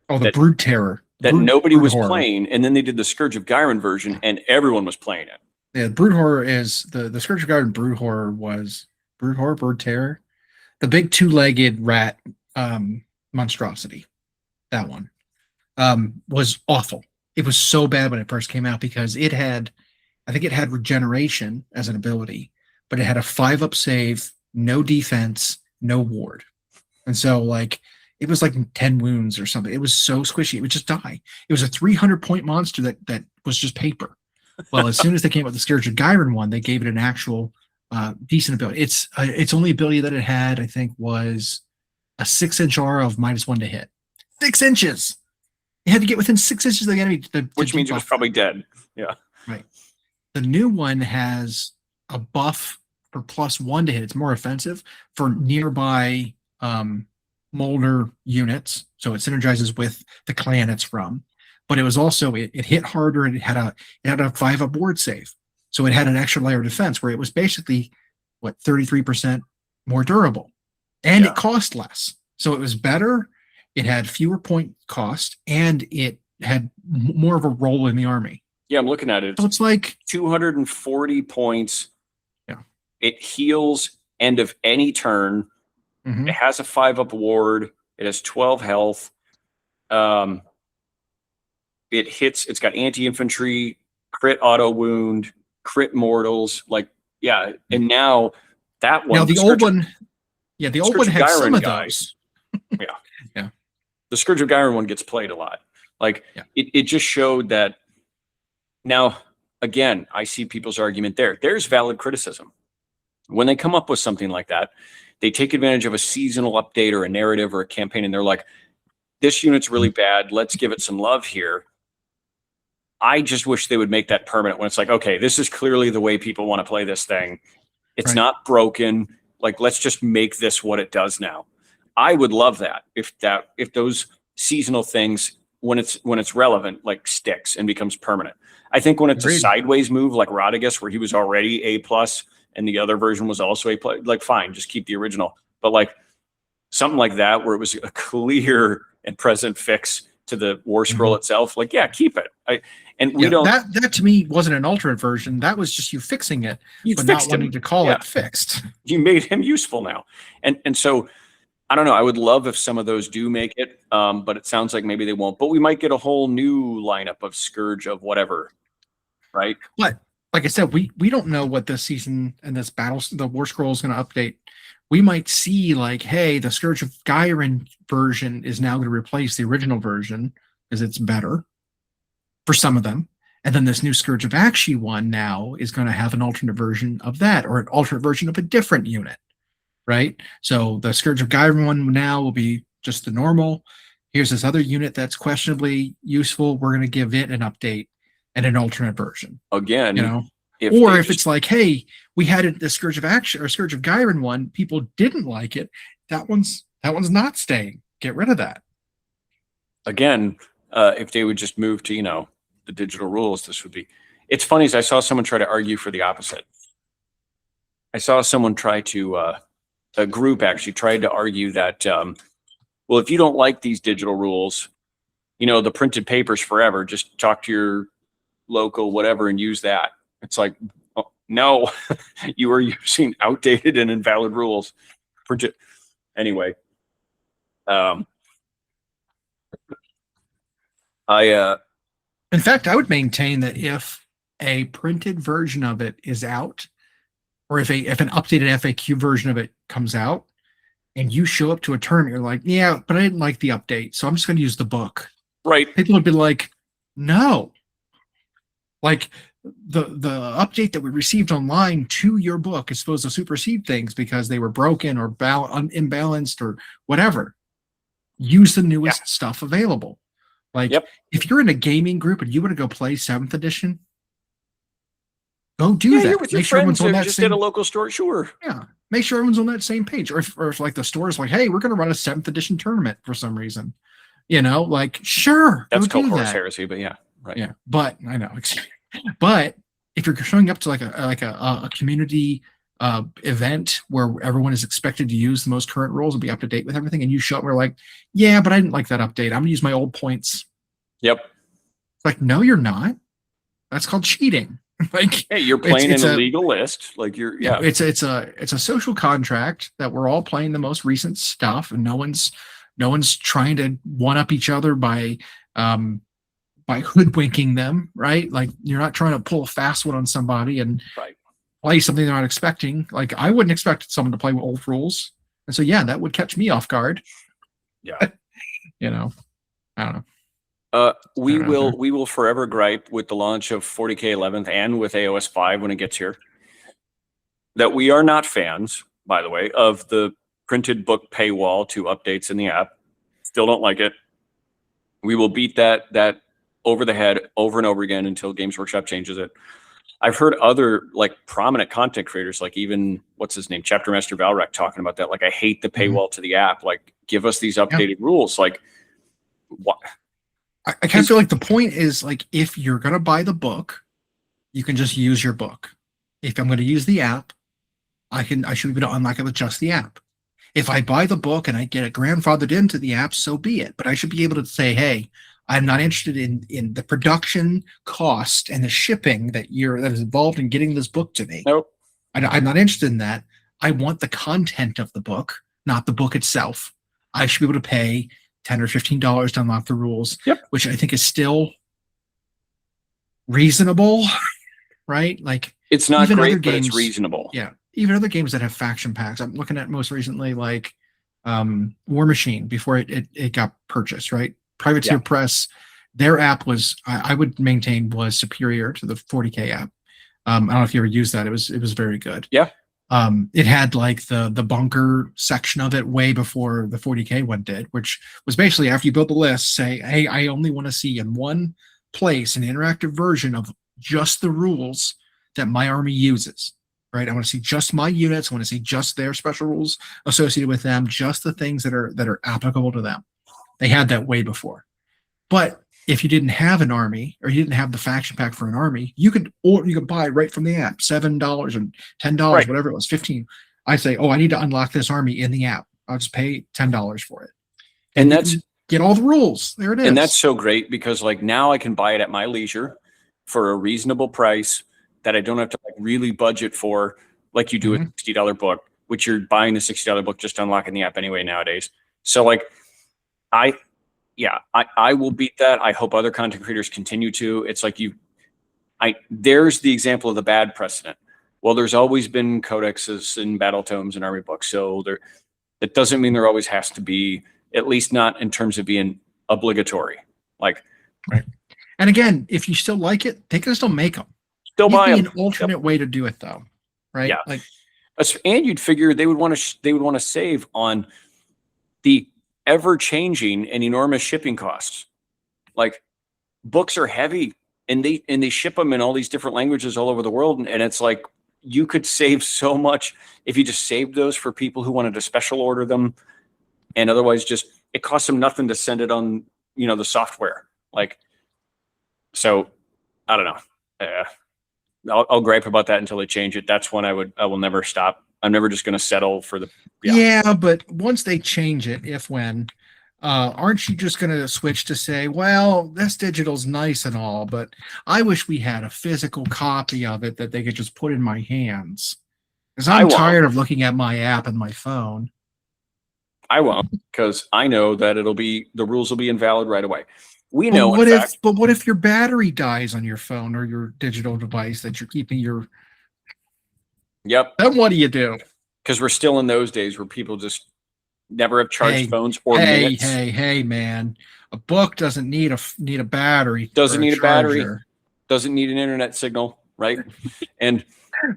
Oh, the Brood Terror. That nobody was playing, and then they did the Scourge of Gyron version, and everyone was playing it. Yeah, Brood Horror is the Scourge of Gyron. Brood Horror was Brood Terror, the big two-legged rat monstrosity. That one was awful. It was so bad when it first came out because it had, I think it had regeneration as an ability, but it had a 5-up save, no defense, no ward, and so like. It was like 10 wounds or something. It was so squishy. It would just die. It was a 300-point monster that was just paper. Well, as soon as they came up with the Scourge of Gyron one, they gave it an actual decent ability. Its only ability that it had, I think, was a 6-inch aura of -1 to hit. 6 inches! It had to get within 6 inches of the enemy. Which means it was probably dead. Yeah. Right. The new one has a buff for +1 to hit. It's more offensive for nearby Molder units, so it synergizes with the clan it's from. But it was also it hit harder, and it had a 5-up ward save, so it had an extra layer of defense where it was basically 33% more durable, and it cost less, so it was better. It had fewer point cost, and it had more of a role in the army. Yeah, I'm looking at it. So it's like 240 points. Yeah, it heals end of any turn. It has a 5-up ward. It has 12 health. It hits. It's got anti-infantry, crit auto wound, crit mortals. Like, yeah. And now that one. Now the old one. Yeah, the old one had some of those. Yeah. Yeah. The Scourge of Gyron one gets played a lot. Like, it just showed that. Now, again, I see people's argument there. There's valid criticism. When they come up with something like that, they take advantage of a seasonal update or a narrative or a campaign, and they're like, this unit's really bad. Let's give it some love here. I just wish they would make that permanent when it's like, okay, this is clearly the way people want to play this thing. It's not broken. Like, let's just make this what it does now. I would love that if those seasonal things, when it's relevant, like sticks and becomes permanent. I think when it's a sideways move like Rodigus, where he was already A+, and the other version was also A+, like, fine, just keep the original. But like something like that, where it was a clear and present fix to the War Scroll itself, like, yeah, keep it. That to me wasn't an alternate version. That was just you fixing it, but not wanting to call it fixed. You made him useful now. And so I don't know. I would love if some of those do make it, but it sounds like maybe they won't. But we might get a whole new lineup of Scourge of whatever, right? But like I said, we don't know what this season and this the War Scroll is going to update. We might see like, hey, the Scourge of Gyron version is now going to replace the original version because it's better for some of them. And then this new Scourge of Akshi one now is going to have an alternate version of that, or an alternate version of a different unit, right? So the Scourge of Gyron one now will be just the normal. Here's this other unit that's questionably useful. We're going to give it an update and an alternate version. Again, you know, if it's like, hey, we had the Scourge of Action or Scourge of Gyron one, people didn't like it. That one's not staying. Get rid of that. again, if they would just move to, the digital rules, this would be, it's funny as I saw someone try to argue for the opposite. I saw someone try to, a group actually tried to argue that, well, if you don't like these digital rules, the printed papers forever, just talk to your local whatever and use that. It's like, oh, no, you are using outdated and invalid rules. Anyway, in fact, I would maintain that if a printed version of it is out, or if an updated FAQ version of it comes out, and you show up to a tournament, you're like, yeah, but I didn't like the update, so I'm just going to use the book. Right. People would be like, no. Like the update that we received online to your book is supposed to supersede things because they were broken or imbalanced or whatever. Use the newest stuff available. Like if you're in a gaming group and you want to go play 7th edition, go do that. You're with your friends or just at a local store. Sure. Yeah. Make sure everyone's on that same page. Or if like the store is like, hey, we're going to run a 7th edition tournament for some reason, like, sure. That's called horse heresy, but yeah. Right. Yeah. But I know. But if you're showing up to like a community event where everyone is expected to use the most current rules and be up to date with everything, and you show up, we're like, yeah, but I didn't like that update. I'm gonna use my old points. Yep. It's like, no, you're not. That's called cheating. Like, hey, you're playing in a legal list. Like it's a social contract that we're all playing the most recent stuff, and no one's trying to one up each other by hoodwinking them, right? Like, you're not trying to pull a fast one on somebody and play something they're not expecting. Like, I wouldn't expect someone to play with old rules. And so, yeah, that would catch me off guard. Yeah. I don't know. We will forever gripe with the launch of 40K 11th and with AOS 5 when it gets here that we are not fans, by the way, of the printed book paywall to updates in the app. Still don't like it. We will beat that over the head over and over again until Games Workshop changes it. I've heard other like prominent content creators, like even what's his name, Chapter Master Valrek, talking about that. Like, I hate the paywall to the app. Like, give us these updated rules. Like, what? I kind of feel like the point is, like, if you're going to buy the book, you can just use your book. If I'm going to use the app, I should be able to unlock it with just the app. If I buy the book and I get it grandfathered into the app, so be it. But I should be able to say, hey, I'm not interested in the production cost and the shipping that is involved in getting this book to me. Nope. I'm not interested in that. I want the content of the book, not the book itself. I should be able to pay $10 or $15 to unlock the rules, which I think is still reasonable, right? Like, it's not great, but it's reasonable. Yeah. Even other games that have faction packs. I'm looking at most recently, like War Machine before it got purchased, right? Privateer Press, their app was, I would maintain, was superior to the 40K app. I don't know if you ever used that. It was very good. Yeah. It had like the bunker section of it way before the 40K one did, which was basically after you build the list, say, hey, I only want to see in one place an interactive version of just the rules that my army uses, right? I want to see just my units. I want to see just their special rules associated with them, just the things that are applicable to them. They had that way before. But if you didn't have an army, or you didn't have the faction pack for an army, you could buy right from the app, $7 and $10, whatever it was, $15. I say, oh, I need to unlock this army in the app. I'll just pay $10 for it. And that's get all the rules. There it is. And that's so great because like now I can buy it at my leisure for a reasonable price that I don't have to like really budget for, like you do a $60 book, which you're buying the $60 book just unlocking the app anyway nowadays. So like I will beat that. I hope other content creators continue to. It's like there's the example of the bad precedent. Well, there's always been codexes and battle tomes and army books. So that doesn't mean there always has to be, at least not in terms of being obligatory. Like, right. And again, if you still like it, they can still make them. Still buy them. An alternate way to do it though. Right. Yeah. Like, and you'd figure they would want to save on the ever-changing and enormous shipping costs. Like, books are heavy and they ship them in all these different languages all over the world. And it's like, you could save so much if you just saved those for people who wanted to special order them. And otherwise just, it costs them nothing to send it on the software. Like, so I don't know. I'll gripe about that until they change it. That's when I will never stop. I'm never just going to settle for the. Yeah, but once they change it, if when, aren't you just going to switch to say, well, this digital's nice and all, but I wish we had a physical copy of it that they could just put in my hands. Because I'm tired of looking at my app and my phone. I won't, because I know that the rules will be invalid right away. We know. But what if your battery dies on your phone or your digital device that you're keeping your? Yep. Then what do you do? Because we're still in those days where people just never have charged phones or minutes. Hey, man! A book doesn't need a battery. Doesn't need a battery. Doesn't need an internet signal, right? And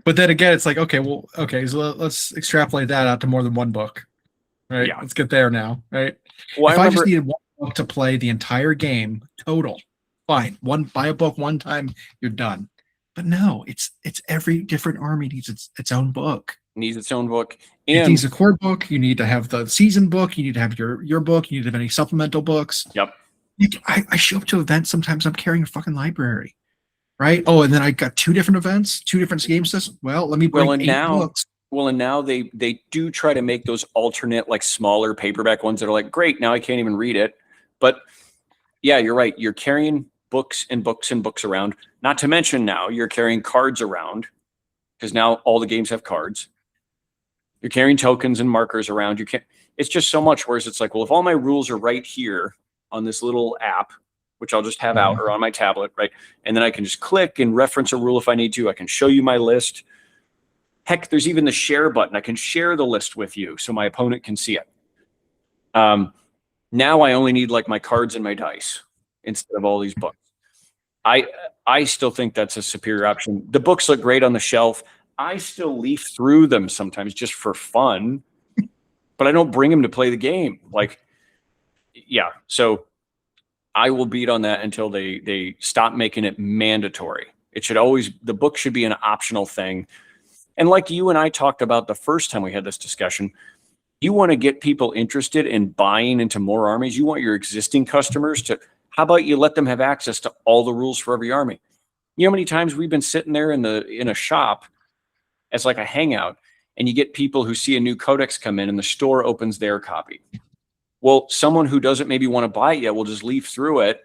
but then again, it's like okay, so let's extrapolate that out to more than one book, right? Yeah. Let's get there now, right? Well, if I just needed one book to play the entire game total, fine. Buy a book one time, you're done. But no, it's every different army needs its own book. Needs its own book. And it needs a core book. You need to have the season book. You need to have your book. You need to have any supplemental books. Yep. I show up to events. Sometimes I'm carrying a fucking library, right? Oh, and then I got 2 different events, 2 different game systems. Well, let me bring 8 books. Well, and now they do try to make those alternate, like smaller paperback ones that are like, great, now I can't even read it. But yeah, you're right. You're carrying books and books and books around. Not to mention now you're carrying cards around because now all the games have cards. You're carrying tokens and markers around. It's just so much. Whereas it's like, well, if all my rules are right here on this little app, which I'll just have out or on my tablet, right? And then I can just click and reference a rule if I need to. I can show you my list. Heck, there's even the share button. I can share the list with you so my opponent can see it. Now I only need like my cards and my dice instead of all these books. I still think that's a superior option. The books look great on the shelf. I still leaf through them sometimes just for fun, but I don't bring them to play the game. Like, yeah. So I will beat on that until they stop making it mandatory. The book should be an optional thing. And like you and I talked about the first time we had this discussion, you want to get people interested in buying into more armies. You want your existing customers how about you let them have access to all the rules for every army? You know how many times we've been sitting there in a shop as like a hangout, and you get people who see a new codex come in and the store opens their copy. Well, someone who doesn't maybe want to buy it yet will just leaf through it.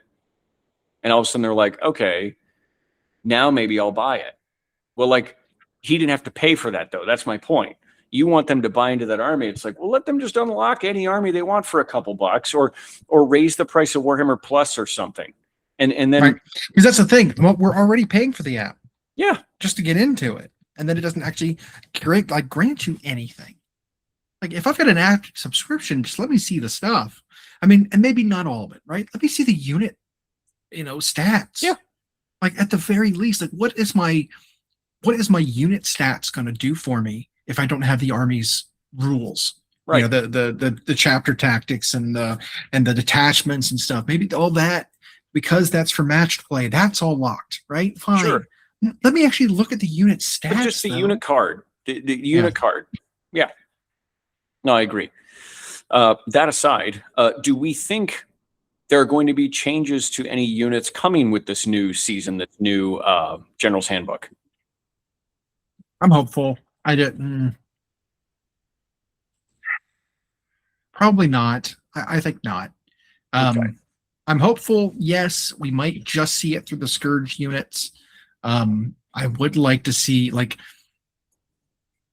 And all of a sudden they're like, okay, now maybe I'll buy it. Well, like he didn't have to pay for that though. That's my point. You want them to buy into that army. It's like, well, let them just unlock any army they want for a couple bucks or raise the price of Warhammer Plus or something. And then, right. Because that's the thing. We're already paying for the app. Yeah. Just to get into it. And then it doesn't actually grant you anything. Like if I've got an app subscription, just let me see the stuff. I mean, and maybe not all of it, right? Let me see the unit, stats. Yeah. Like at the very least, like what is my unit stats going to do for me if I don't have the army's rules? Right. The chapter tactics and the detachments and stuff. Maybe all that, because that's for matched play, that's all locked, right? Fine. Sure. Let me actually look at the unit stats. But just the unit card. The unit card. Yeah. No, I agree. That aside, do we think there are going to be changes to any units coming with this new season, this new General's Handbook? I'm hopeful. I didn't. Probably not. I think not. Okay. I'm hopeful. Yes, we might just see it through the Scourge units. I would like to see, like,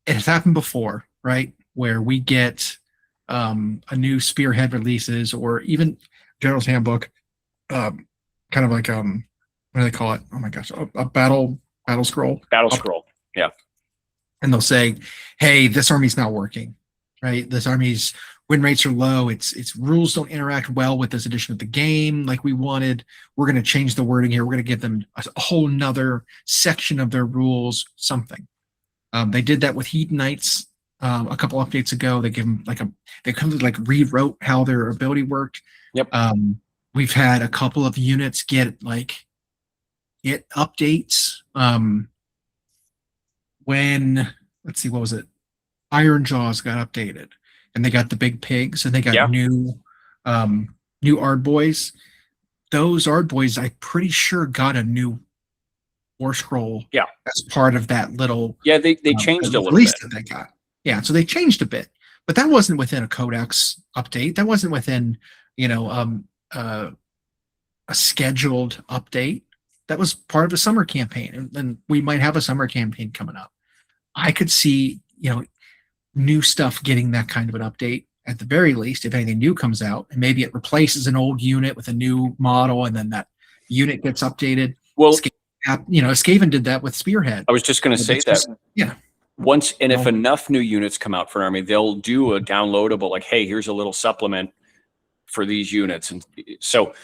it has happened before, right? Where we get a new Spearhead releases or even General's Handbook, kind of like what do they call it? Oh my gosh, a battle scroll. Battle scroll, yeah. And they'll say, "Hey, this army's not working, right? This army's win rates are low. Its rules don't interact well with this edition of the game like we wanted. We're going to change the wording here. We're going to give them a whole nother section of their rules, something." They did that with Hedonites a couple updates ago. They give them they completely rewrote how their ability worked. Yep. We've had a couple of units get updates. When let's see, what was it? Iron Jaws got updated, and they got the big pigs, and they got new Ard boys. those Ard boys, I'm pretty sure got a new war scroll. Yeah. As part of that little. Yeah, they changed a little release bit. that they got. Yeah, so they changed a bit, but that wasn't within a codex update. That wasn't within, a scheduled update. That was part of a summer campaign, and we might have a summer campaign coming up. I could see, new stuff getting that kind of an update at the very least, if anything new comes out, and maybe it replaces an old unit with a new model, and then that unit gets updated. Well, Skaven did that with Spearhead. I was just going to say that. Yeah. Once, and if enough new units come out for an army, they'll do a downloadable, like, hey, here's a little supplement for these units. And so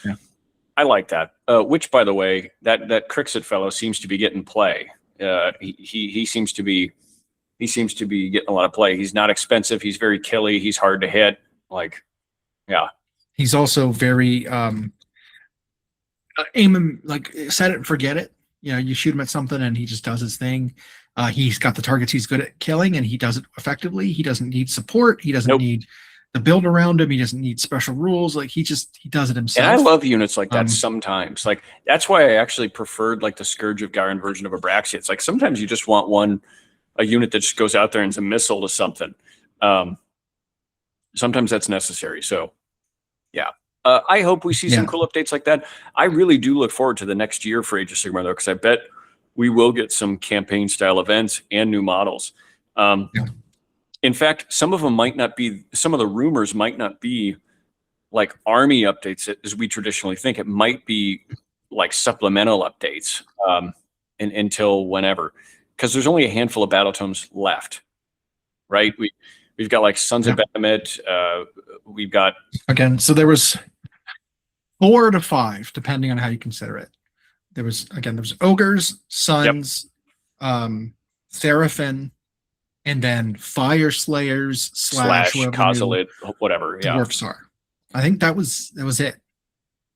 I like that. Which, by the way, that Crixit fellow seems to be getting play. He seems to be getting a lot of play. He's not expensive. He's very killy. He's hard to hit. Like, yeah. He's also very aim him, like, set it and forget it. You shoot him at something and he just does his thing. He's got the targets he's good at killing, and he does it effectively. He doesn't need support. He doesn't need the build around him. He doesn't need special rules. Like, he does it himself. And I love units like that sometimes. Like, that's why I actually preferred, like, the Scourge of Garen version of Abraxia. It's like sometimes you just want a unit that just goes out there and is a missile to something. Sometimes that's necessary. So, yeah. I hope we see some cool updates like that. I really do look forward to the next year for Age of Sigmar, though, because I bet we will get some campaign-style events and new models. In fact, some of the rumors might not be like army updates as we traditionally think. It might be like supplemental updates until whenever, because there's only a handful of battle tomes left, right? We've got like Sons of Bahamut. We've got, again, so there was 4 to 5, depending on how you consider it. There was Ogres, Sons, Seraphim, and then Fire Slayers / Kozilid, whatever. Yeah. Dwarfsar. I think that was it.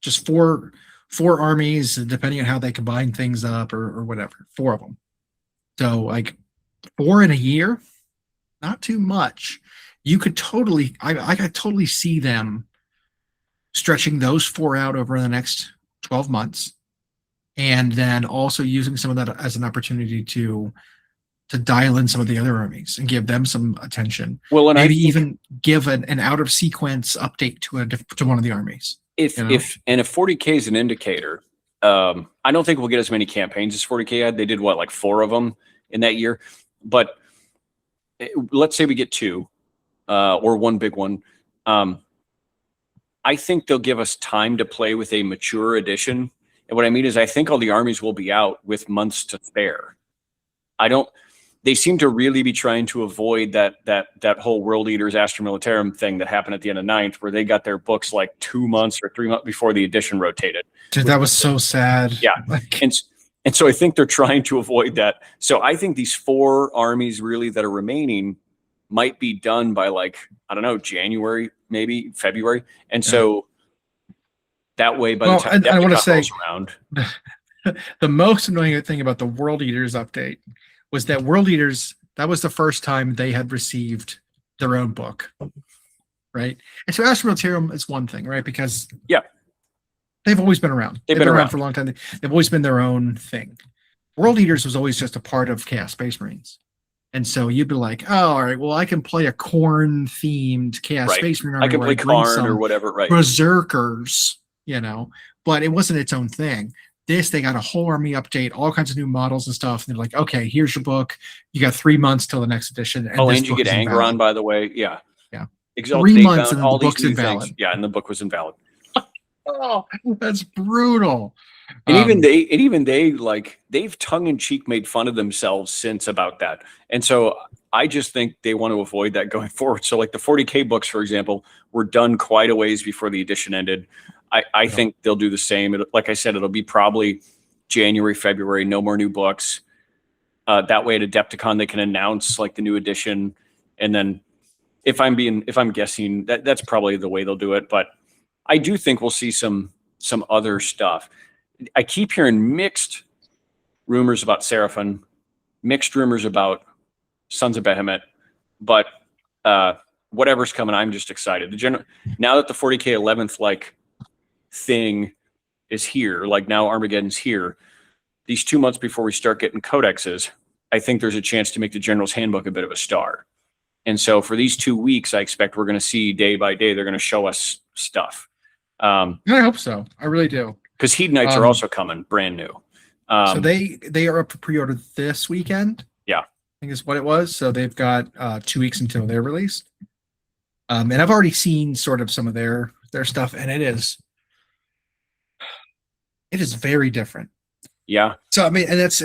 Just four armies, depending on how they combine things up or whatever. 4 of them. So, like, 4 in a year, not too much. You could totally, I could totally see them stretching those 4 out over the next 12 months, and then also using some of that as an opportunity to dial in some of the other armies and give them some attention. Well, and maybe even give an out of sequence update to one of the armies. If 40K is an indicator, I don't think we'll get as many campaigns as 40K had. They did like 4 of them in that year, but let's say we get 2 or 1 big one. I think they'll give us time to play with a mature edition. And what I mean is, I think all the armies will be out with months to spare. They seem to really be trying to avoid that whole World Eaters Astra Militarum thing that happened at the end of 9th, where they got their books like 2 months or 3 months before the edition rotated. Dude, that was so sad. Yeah. And so I think they're trying to avoid that. So I think these 4 armies really that are remaining might be done by, like, I don't know, January, maybe February. And so that way, by the time I want to say around, the most annoying thing about the World Eaters update was that World Eaters, that was the first time they had received their own book, right? And so Astra Militarum is one thing, right? Because they've always been around. They've been around for a long time. They've always been their own thing. World Eaters was always just a part of Chaos Space Marines. And so you'd be like, oh, all right, well, I can play a Khorne-themed Chaos Space Marine army. I can play Khorne or whatever, right? Berserkers, but it wasn't its own thing. They got a whole army update, all kinds of new models and stuff. And they're like, okay, here's your book. You got 3 months till the next edition. And you get Angron, by the way. Yeah. Yeah. Exalt 3 months Daybound, and the book's invalid. Things. Yeah, and the book was invalid. Oh, that's brutal. And even they, like, they've tongue in cheek made fun of themselves since about that. And so I just think they want to avoid that going forward. So, like, the 40K books, for example, were done quite a ways before the edition ended. I think they'll do the same. Like I said, it'll be probably January, February, no more new books. That way at Adepticon, they can announce, like, the new edition. And then if I'm guessing, that's probably the way they'll do it. But I do think we'll see some other stuff. I keep hearing mixed rumors about Seraphim, mixed rumors about Sons of Bahamut, but whatever's coming, I'm just excited. Now that the 40K 11th, like, thing is here, like now Armageddon's here, these 2 months before we start getting codexes, I think there's a chance to make the General's Handbook a bit of a star. And so for these 2 weeks, I expect we're going to see day by day, they're going to show us stuff. I hope so. I really do. Because Heat Knights are also coming brand new. So they are up for pre-order this weekend. Yeah. I think is what it was. So they've got 2 weeks until they're released. And I've already seen sort of some of their stuff, and it is very different. Yeah. So I mean, and that's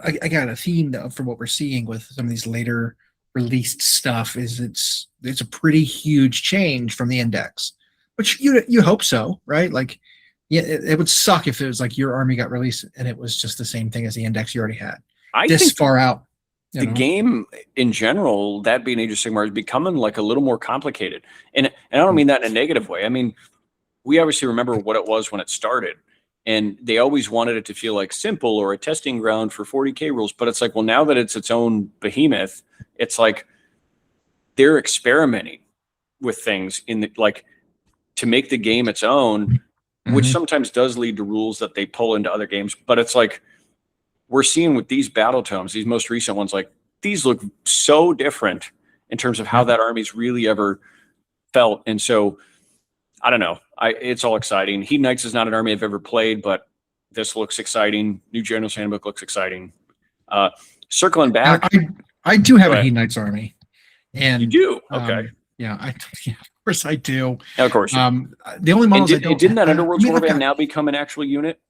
again a theme from what we're seeing with some of these later released stuff is it's a pretty huge change from the index, which you hope so, right? Like, yeah, it would suck if it was like your army got released and it was just the same thing as the index you already had. I this think far out. The game in general, that being Age of Sigmar, is becoming like a little more complicated. And I don't mean that in a negative way. I mean, we obviously remember what it was when it started. And they always wanted it to feel like simple or a testing ground for 40K rules. But it's like, well, now that it's its own behemoth, it's like they're experimenting with things like to make the game its own, which sometimes does lead to rules that they pull into other games. But it's like, we're seeing with these battle tomes, these most recent ones, like these look so different in terms of how that army's really ever felt. And so I don't know. It's all exciting. Heat Knights is not an army I've ever played, but this looks exciting. New General's Handbook looks exciting. Circling back, I do have a Heat Knights army, and you do. Okay, yeah, of course I do. Yeah, of course. The only models I don't. Didn't that Underworld's Warband now become an actual unit?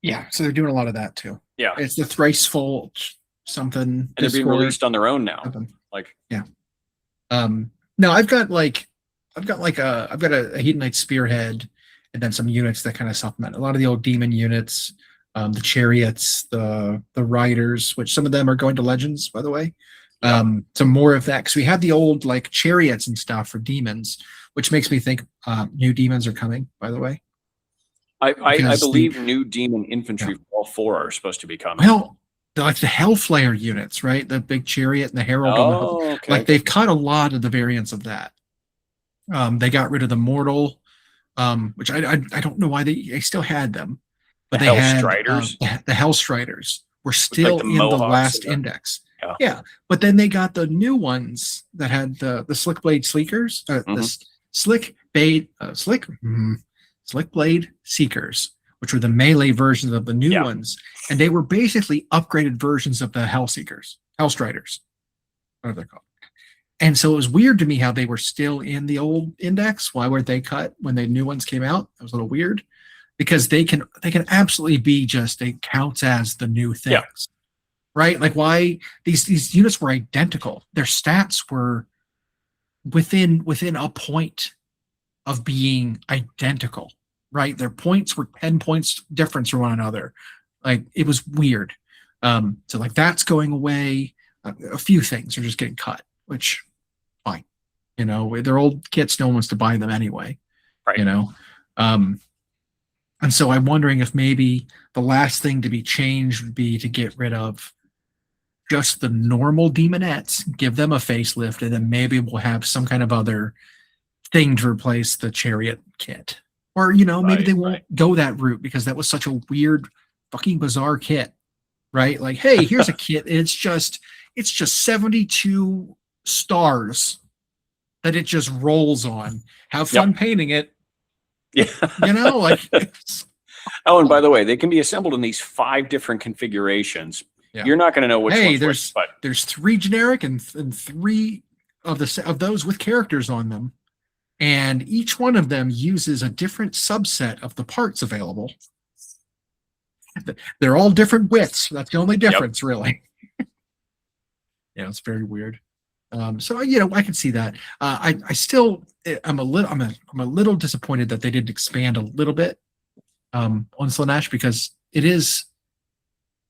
Yeah, so they're doing a lot of that too. Yeah, it's the thrice full something, and they're being released on their own now. Like, yeah. No, I've got a Heat Knight Spearhead, and then some units that kind of supplement a lot of the old demon units, the chariots, the riders, which some of them are going to Legends, by the way. Some more of that because we had the old like chariots and stuff for demons, which makes me think new demons are coming, by the way. I believe new demon infantry for all 4 are supposed to be coming. Well, like the Hellflayer units, right? The big chariot and the herald. Okay. Like they've cut a lot of the variants of that. They got rid of the mortal, which I don't know why they still had them, but they had the Hellstriders were still like in the last index. Yeah, but then they got the new ones that had the Slick Blade Sleekers, the Slick Blade Seekers, which were the melee versions of the new ones, and they were basically upgraded versions of the Hellstriders, whatever they're called. And so it was weird to me how they were still in the old index. Why weren't they cut when the new ones came out? That was a little weird because they can absolutely be they count as the new things, right? Like why these units were identical. Their stats were within a point of being identical, right? Their points were 10 points difference from one another. Like it was weird. So like that's going away. A few things are just getting cut, which fine. You know, they're old kits. No one wants to buy them anyway. Right. You know, and so I'm wondering if maybe the last thing to be changed would be to get rid of just the normal demonettes, give them a facelift, and then maybe we'll have some kind of other thing to replace the chariot kit. Or, you know, maybe they won't go that route because that was such a weird, fucking bizarre kit, right? Like, hey, here's a kit. It's just 72 stars that it just rolls on. Have fun painting it. Yeah. You know, like. Oh, and by the way, they can be assembled in these 5 different configurations. Yeah. You're not going to know which one's which, but there's 3 generic and 3 of those with characters on them. And each one of them uses a different subset of the parts available. They're all different widths. That's the only difference, really. Yeah, it's very weird. So you know, I can see that. I'm a little disappointed that they didn't expand a little bit on Slaanesh because it is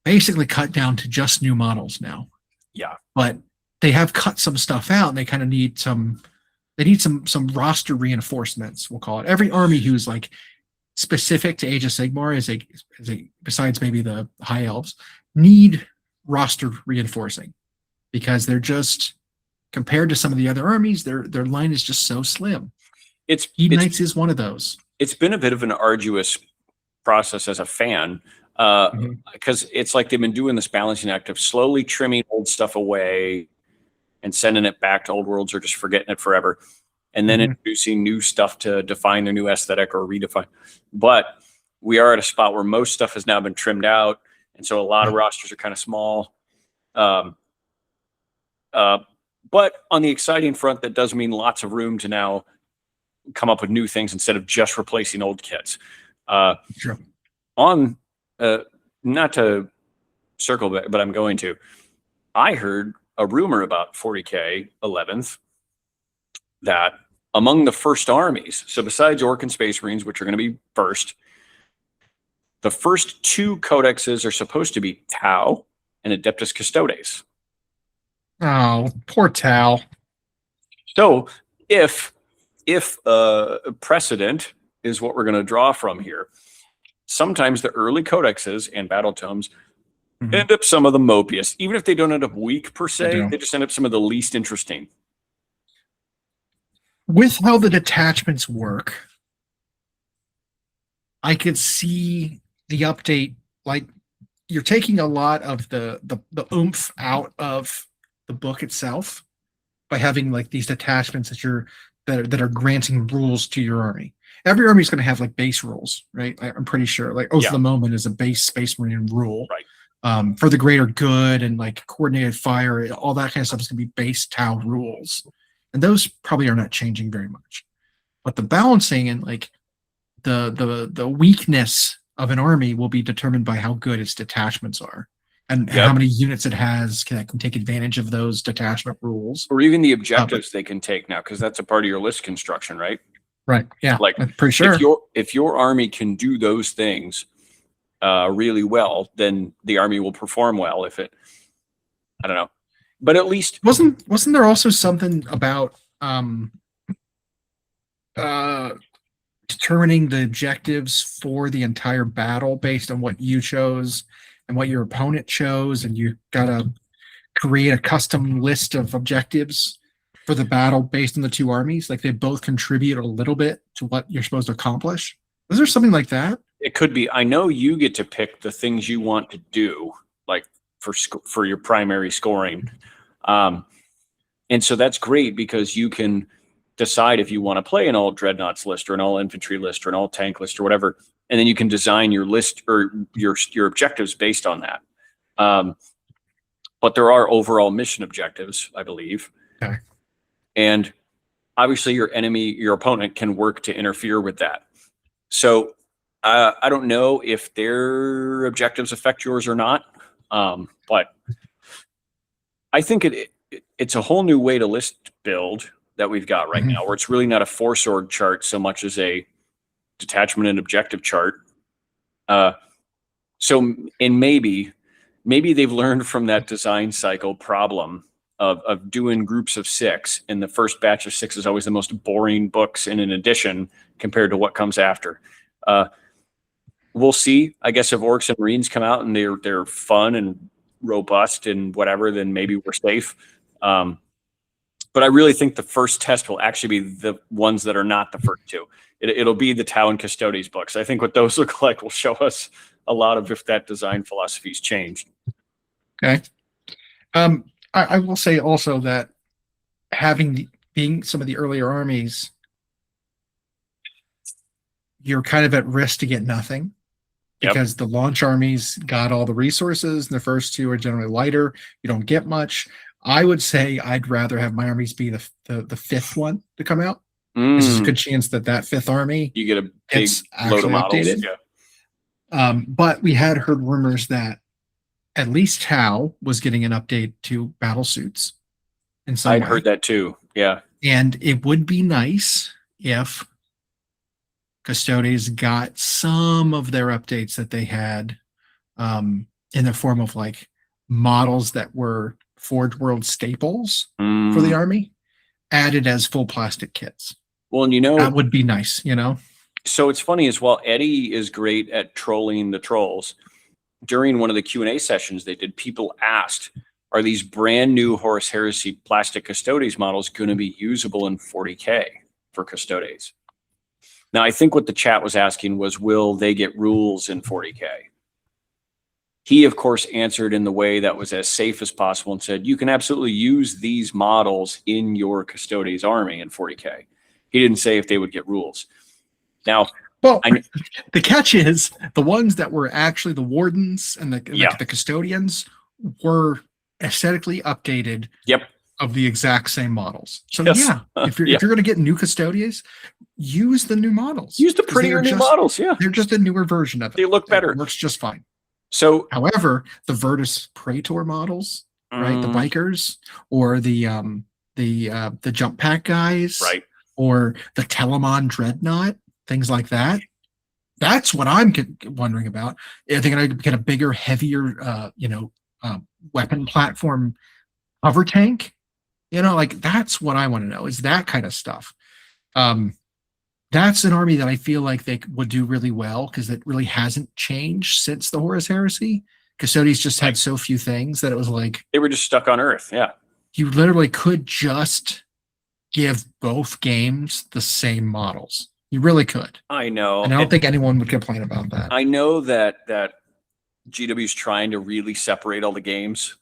basically cut down to just new models now. Yeah, but they have cut some stuff out, and they kind of need some. They need some roster reinforcements, we'll call it. Every army who's like specific to Age of Sigmar is a besides maybe the high elves need roster reinforcing because they're just compared to some of the other armies, their line is just so slim. Heat Knights is one of those. It's been a bit of an arduous process as a fan, because it's like they've been doing this balancing act of slowly trimming old stuff away and sending it back to old worlds or just forgetting it forever, and then introducing new stuff to define their new aesthetic or redefine. But we are at a spot where most stuff has now been trimmed out, and so a lot of rosters are kind of small. But on the exciting front, that does mean lots of room to now come up with new things instead of just replacing old kits. Sure. On not to circle back, but I'm going to. I heard a rumor about 40K 11th that among the first armies, so besides Orc and Space Marines, which are going to be first, the first 2 codexes are supposed to be Tau and Adeptus Custodes. Oh, poor Tal. So if precedent is what we're going to draw from here, sometimes the early codexes and battle tomes end up some of the mopiest. Even if they don't end up weak per se, they just end up some of the least interesting. With how the detachments work, I could see the update, like you're taking a lot of the oomph out of the book itself by having like these detachments that are granting rules to your army. Every army is going to have like base rules, right? I'm pretty sure. Like Oath of the Moment is a base Space Marine rule, right? For the greater good and like coordinated fire, all that kind of stuff is going to be base Tau rules, and those probably are not changing very much. But the balancing and like the weakness of an army will be determined by how good its detachments are. And how many units it has can take advantage of those detachment rules. Or even the objectives they can take now, because that's a part of your list construction, right? Right. Yeah. Like, I'm pretty sure. If your army can do those things really well, then the army will perform well. If it, I don't know. But at least wasn't there also something about determining the objectives for the entire battle based on what you chose and what your opponent chose, and you gotta create a custom list of objectives for the battle based on the 2 armies? Like they both contribute a little bit to what you're supposed to accomplish. Is there something like that? It could be. I know you get to pick the things you want to do, like for your primary scoring, and so that's great because you can decide if you want to play an all dreadnoughts list or an all infantry list or an all tank list or whatever, and then you can design your list or your objectives based on that. But there are overall mission objectives, I believe. Okay. And obviously your opponent can work to interfere with that. So I don't know if their objectives affect yours or not. But I think it's a whole new way to list build that we've got right now, where it's really not a force org chart so much as a detachment and objective chart. So maybe they've learned from that design cycle problem of doing groups of 6, and the first batch of 6 is always the most boring books in an edition compared to what comes after. We'll see. I guess if Orcs and Marines come out and they're fun and robust and whatever, then maybe we're safe. But I really think the first test will actually be the ones that are not the first 2. It'll be the Tau and Custodes books. I think what those look like will show us a lot of if that design philosophy's changed. Okay. I will say also that being some of the earlier armies, you're kind of at risk to get nothing because the launch armies got all the resources, and the first 2 are generally lighter. You don't get much. I would say I'd rather have my armies be the 5th one to come out. There's a good chance that 5th army you get a big load of models. Updated. But we had heard rumors that at least Tau was getting an update to battle suits. I'd heard that too. Yeah. And it would be nice if Custodes got some of their updates that they had in the form of like models that were Forge World staples for the army added as full plastic kits. Well, and that would be nice, So it's funny as well. Eddie is great at trolling the trolls. During one of the Q&A sessions they did, people asked, are these brand new Horus Heresy plastic Custodes models going to be usable in 40K for Custodes? Now, I think what the chat was asking was, will they get rules in 40K? He, of course, answered in the way that was as safe as possible and said, you can absolutely use these models in your Custodes army in 40K. He didn't say if they would get rules. Now, well, the catch is the ones that were actually the wardens and the custodians were aesthetically updated. Yep. Of the exact same models. So yes. yeah, if you're going to get new custodians, use the new models. Use the prettier new models. Yeah, they're just a newer version of it. They look better. It works just fine. So, however, the Virtus Praetor models, right, the bikers, or the jump pack guys, right, or the Telemon Dreadnought, things like that. That's what I'm wondering about. Are they going to get a bigger, heavier, weapon platform hover tank? Like that's what I want to know, is that kind of stuff. That's an army that I feel like they would do really well, because it really hasn't changed since the Horus Heresy. Custodes just had so few things that it was like they were just stuck on Earth. Yeah, you literally could just give both games the same models. You really could. I know, and I don't think anyone would complain about that. I know that GW is trying to really separate all the games.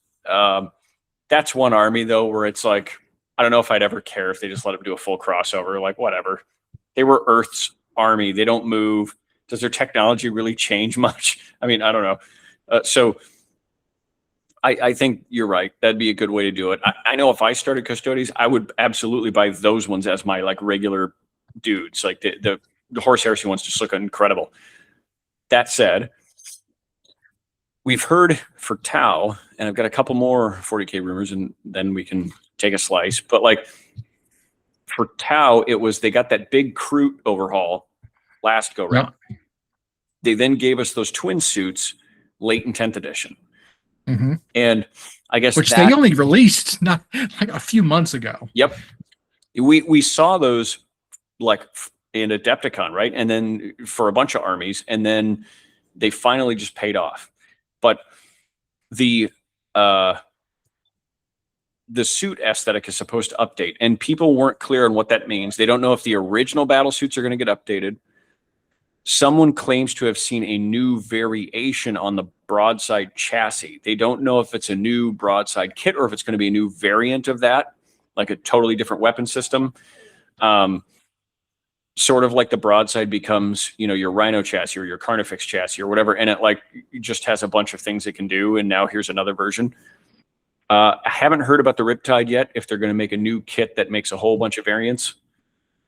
That's one army though, where it's like, I don't know if I'd ever care if they just let them do a full crossover. Like, whatever. They were Earth's army. They don't move. Does their technology really change much? I mean, I don't know. So I think you're right. That'd be a good way to do it. I know if I started Custodes, I would absolutely buy those ones as my like regular dudes. Like the Horus Heresy ones just look incredible. That said, we've heard for Tau, and I've got a couple more 40K rumors, and then we can take a slice. But like for Tau, it was they got that big Kroot overhaul last go round. Yep. They then gave us those twin suits late in 10th edition. Mm-hmm. And I guess which they only released not like a few months ago. Yep. We saw those like in Adepticon, right? And then for a bunch of armies, and then they finally just paid off. But the suit aesthetic is supposed to update, and people weren't clear on what that means. They don't know if the original battle suits are going to get updated. Someone claims to have seen a new variation on the broadside chassis. They don't know if it's a new broadside kit or if it's going to be a new variant of that, like a totally different weapon system. Sort of like the broadside becomes, your Rhino chassis or your Carnifex chassis or whatever, and it like just has a bunch of things it can do, and now here's another version. I haven't heard about the Riptide yet, if they're going to make a new kit that makes a whole bunch of variants.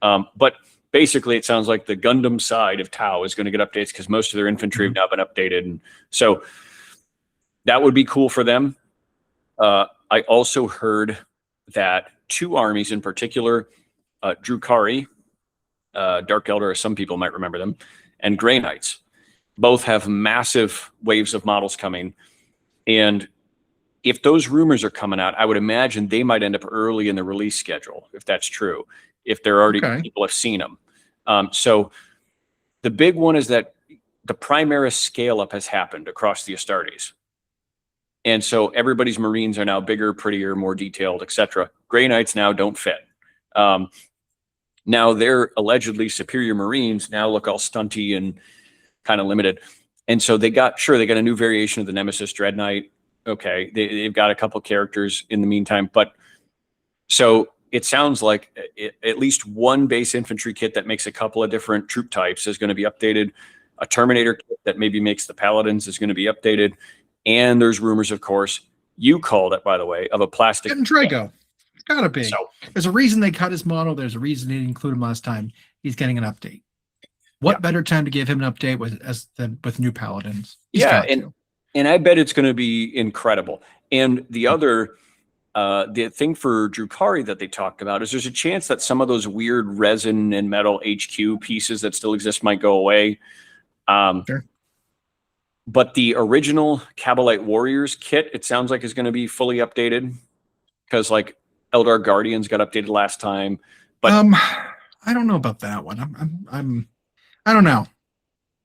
But basically, it sounds like the Gundam side of Tau is going to get updates because most of their infantry have now been updated. And so that would be cool for them. I also heard that two armies in particular, Drukhari, Dark Elder, as some people might remember them, and Grey Knights, both have massive waves of models coming. And if those rumors are coming out, I would imagine they might end up early in the release schedule, if that's true, if they're already people have seen them. So the big one is that the Primaris scale up has happened across the Astartes. And so everybody's Marines are now bigger, prettier, more detailed, etc. Grey Knights now don't fit. Now their allegedly superior Marines now look all stunty and kind of limited. And so they got a new variation of the Nemesis Dread Knight. Okay, they've got a couple characters in the meantime, but so it sounds like at least one base infantry kit that makes a couple of different troop types is going to be updated. A Terminator kit that maybe makes the Paladins is going to be updated. And there's rumors, of course, you called it, by the way, of a plastic. Getting Drago. It's got to be. So, there's a reason they cut his model. There's a reason they didn't include him last time. He's getting an update. What better time to give him an update with new Paladins? And I bet it's going to be incredible. And the other, the thing for Drukhari that they talked about is there's a chance that some of those weird resin and metal HQ pieces that still exist might go away. Sure. But the original Kabalite Warriors kit, it sounds like is going to be fully updated because like Eldar Guardians got updated last time. But I don't know about that one. I don't know.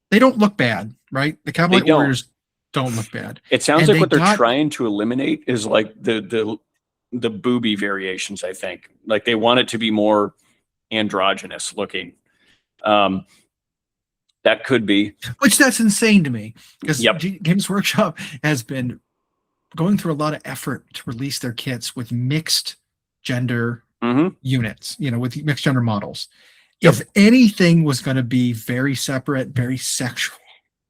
They don't look bad, right? The Kabalite Warriors don't look bad. It sounds like what they're trying to eliminate is like the booby variations, I think. Like they want it to be more androgynous looking. That could be. Which that's insane to me, because Yep. Games Workshop has been going through a lot of effort to release their kits with mixed gender Mhm. units, with mixed gender models. Yep. If anything was going to be very separate, very sexual,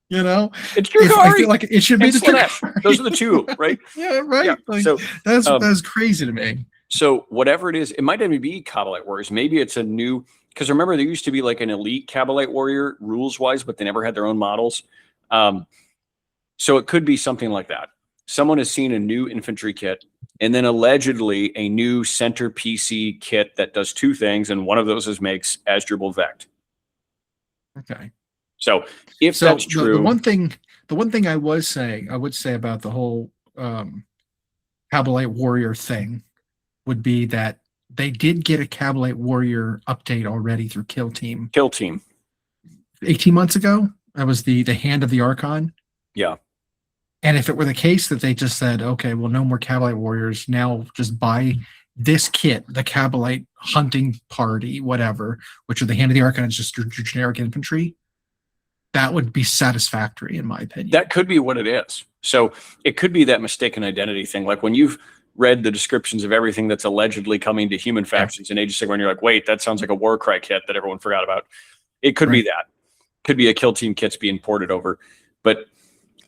It's I Drukari feel like it should be and the Slanesh. Drukari. Those are the two, right? Yeah, right. Yeah. Like, So that's crazy to me. So whatever it is, it might even be Kabalite Warriors. Maybe it's a new, because remember there used to be like an elite Kabalite Warrior rules wise, but they never had their own models. So it could be something like that. Someone has seen a new infantry kit and then allegedly a new center PC kit that does two things, and one of those is makes Asdrubal Vect. Okay. So if that's true, the one thing I would say about the whole Kabalite Warrior thing would be that they did get a Kabalite Warrior update already through Kill Team 18 months ago. That was the Hand of the Archon. Yeah. And if it were the case that they just said, okay, well, no more Kabalite Warriors, now just buy this kit, the Kabalite Hunting Party, whatever, which are the Hand of the Archon, is just your generic infantry, that would be satisfactory, in my opinion. That could be what it is. So it could be that mistaken identity thing. Like when you've read the descriptions of everything that's allegedly coming to human factions in Age of Sigmar, and you're like, wait, that sounds like a Warcry kit that everyone forgot about. It could be that. Could be a Kill Team kits being ported over. But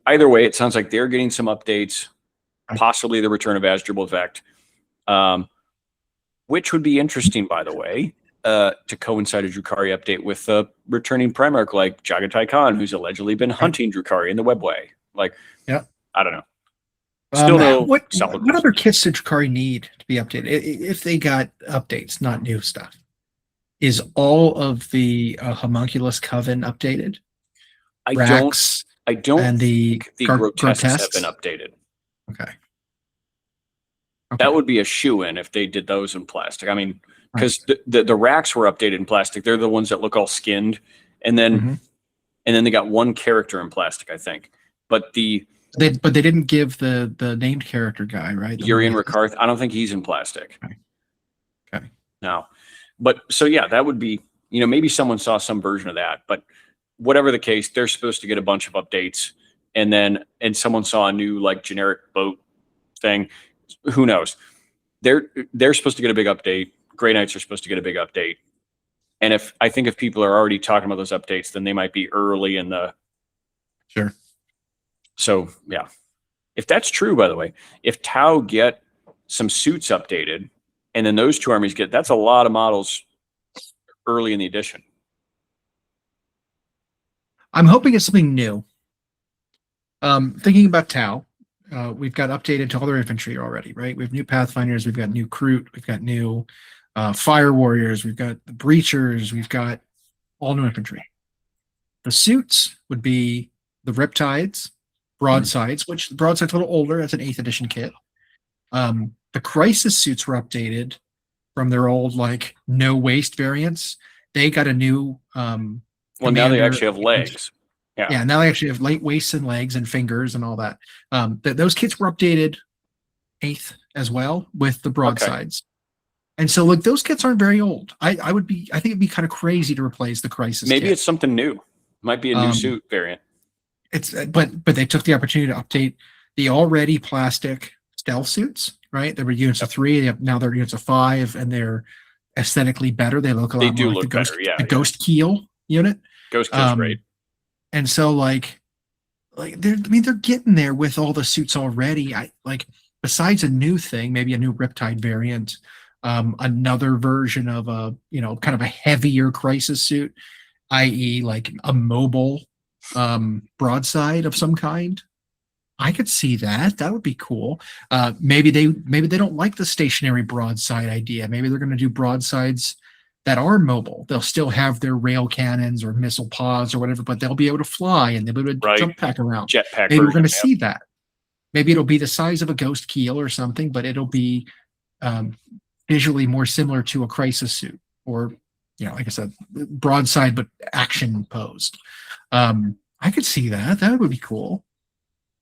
either way, it sounds like they're getting some updates, possibly the return of Asdrubal Vect, which would be interesting, by the way, to coincide a Drukari update with a returning Primarch like Jagatai Khan, who's allegedly been hunting Drukari in the webway. Like, I don't know. Still no. What other kits did Drukari need to be updated? If they got updates, not new stuff, is all of the Homunculus Coven updated? I don't and think the grotesques have been updated. Okay. That would be a shoe-in if they did those in plastic. I mean, because the racks were updated in plastic. They're the ones that look all skinned, and then they got one character in plastic, I think. But they didn't give the named character guy, right? Urian Rikarth. I don't think he's in plastic. Okay. No. But so yeah, that would be, maybe someone saw some version of that, but whatever the case, they're supposed to get a bunch of updates, and someone saw a new like generic boat thing. Who knows? They're supposed to get a big update. Grey Knights are supposed to get a big update. And if people are already talking about those updates, then they might be early in the. Sure. So yeah, if that's true, by the way, if Tau get some suits updated, and then those two armies that's a lot of models early in the edition. I'm hoping it's something new. Thinking about Tau, we've got updated to all their infantry already, right? We have new Pathfinders, we've got new Kroot, we've got new Fire Warriors, we've got the Breachers, we've got all new infantry. The suits would be the Riptides, Broadsides, which the Broadside's a little older. That's an 8th edition kit. The Crisis suits were updated from their old like no waist variants. They got a new well, now they actually have legs. Yeah, now they actually have light waists and legs and fingers and all that. Those kits were updated 8th as well with the broadsides. And so like those kits aren't very old. I think it'd be kind of crazy to replace the Crisis Maybe kit. It's something new. Might be a new suit variant. But they took the opportunity to update the already plastic stealth suits, right? There were units of 3, now they're units of 5, and they're aesthetically better. They look a lot more like the Ghost Keel unit. Ghost Keel's great. And so like they're getting there with all the suits already. Besides a new thing, maybe a new Riptide variant, another version of a kind of a heavier Crisis suit, i.e. like a mobile broadside of some kind. I could see that. That would be cool. Maybe they don't like the stationary broadside idea. Maybe they're going to do broadsides that are mobile. They'll still have their rail cannons or missile pods or whatever, but they'll be able to fly and they'll be able to jump pack around. Jetpack. Maybe we're going to see that. Maybe it'll be the size of a Ghost Keel or something, but it'll be visually more similar to a Crisis suit, or like I said, broadside but action posed. I could see that. That would be cool.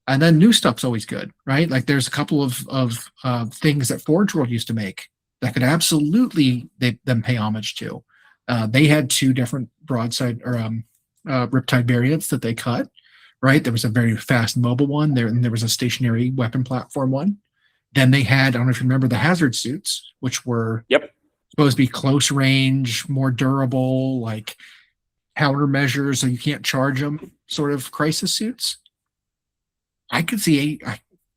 And then new stuff's always good, right? Like there's a couple of things that Forge World used to make that could absolutely them pay homage to. They had two different broadside or riptide variants that they cut. Right, there was a very fast mobile one there, and there was a stationary weapon platform one. Then they had, I don't know if you remember, the hazard suits, which were supposed to be close range, more durable, like countermeasures, so you can't charge them, sort of crisis suits. I could see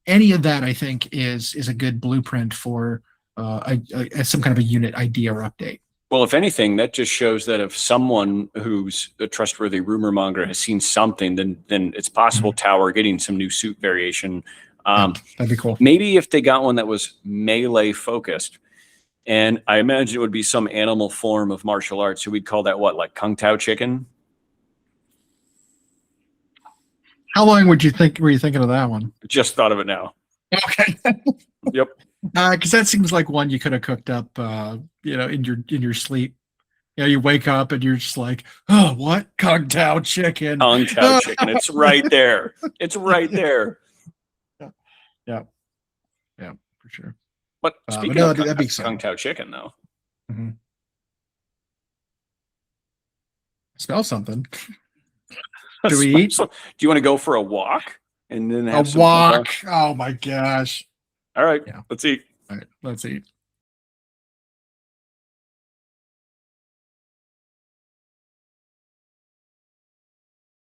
any of that. I think is a good blueprint for some kind of a unit idea or update. Well, if anything, that just shows that if someone who's a trustworthy rumor monger has seen something, then it's possible Tower getting some new suit variation. That'd be cool. Maybe if they got one that was melee focused, and I imagine it would be some animal form of martial arts. So we'd call that what, like Kung Tao chicken? How long were you thinking of that one? Just thought of it now. Okay. Yep. Because that seems like one you could have cooked up, in your sleep. You wake up and you're just like, oh, what? Kung Tao chicken. Kung Tao chicken. It's right there. It's right there. Yeah, for sure. But speaking of Kung Tao chicken, though. Mm-hmm. Smell something. Do we eat? Do you want to go for a walk and then have a walk? Oh my gosh! All right, let's eat. All right, let's eat.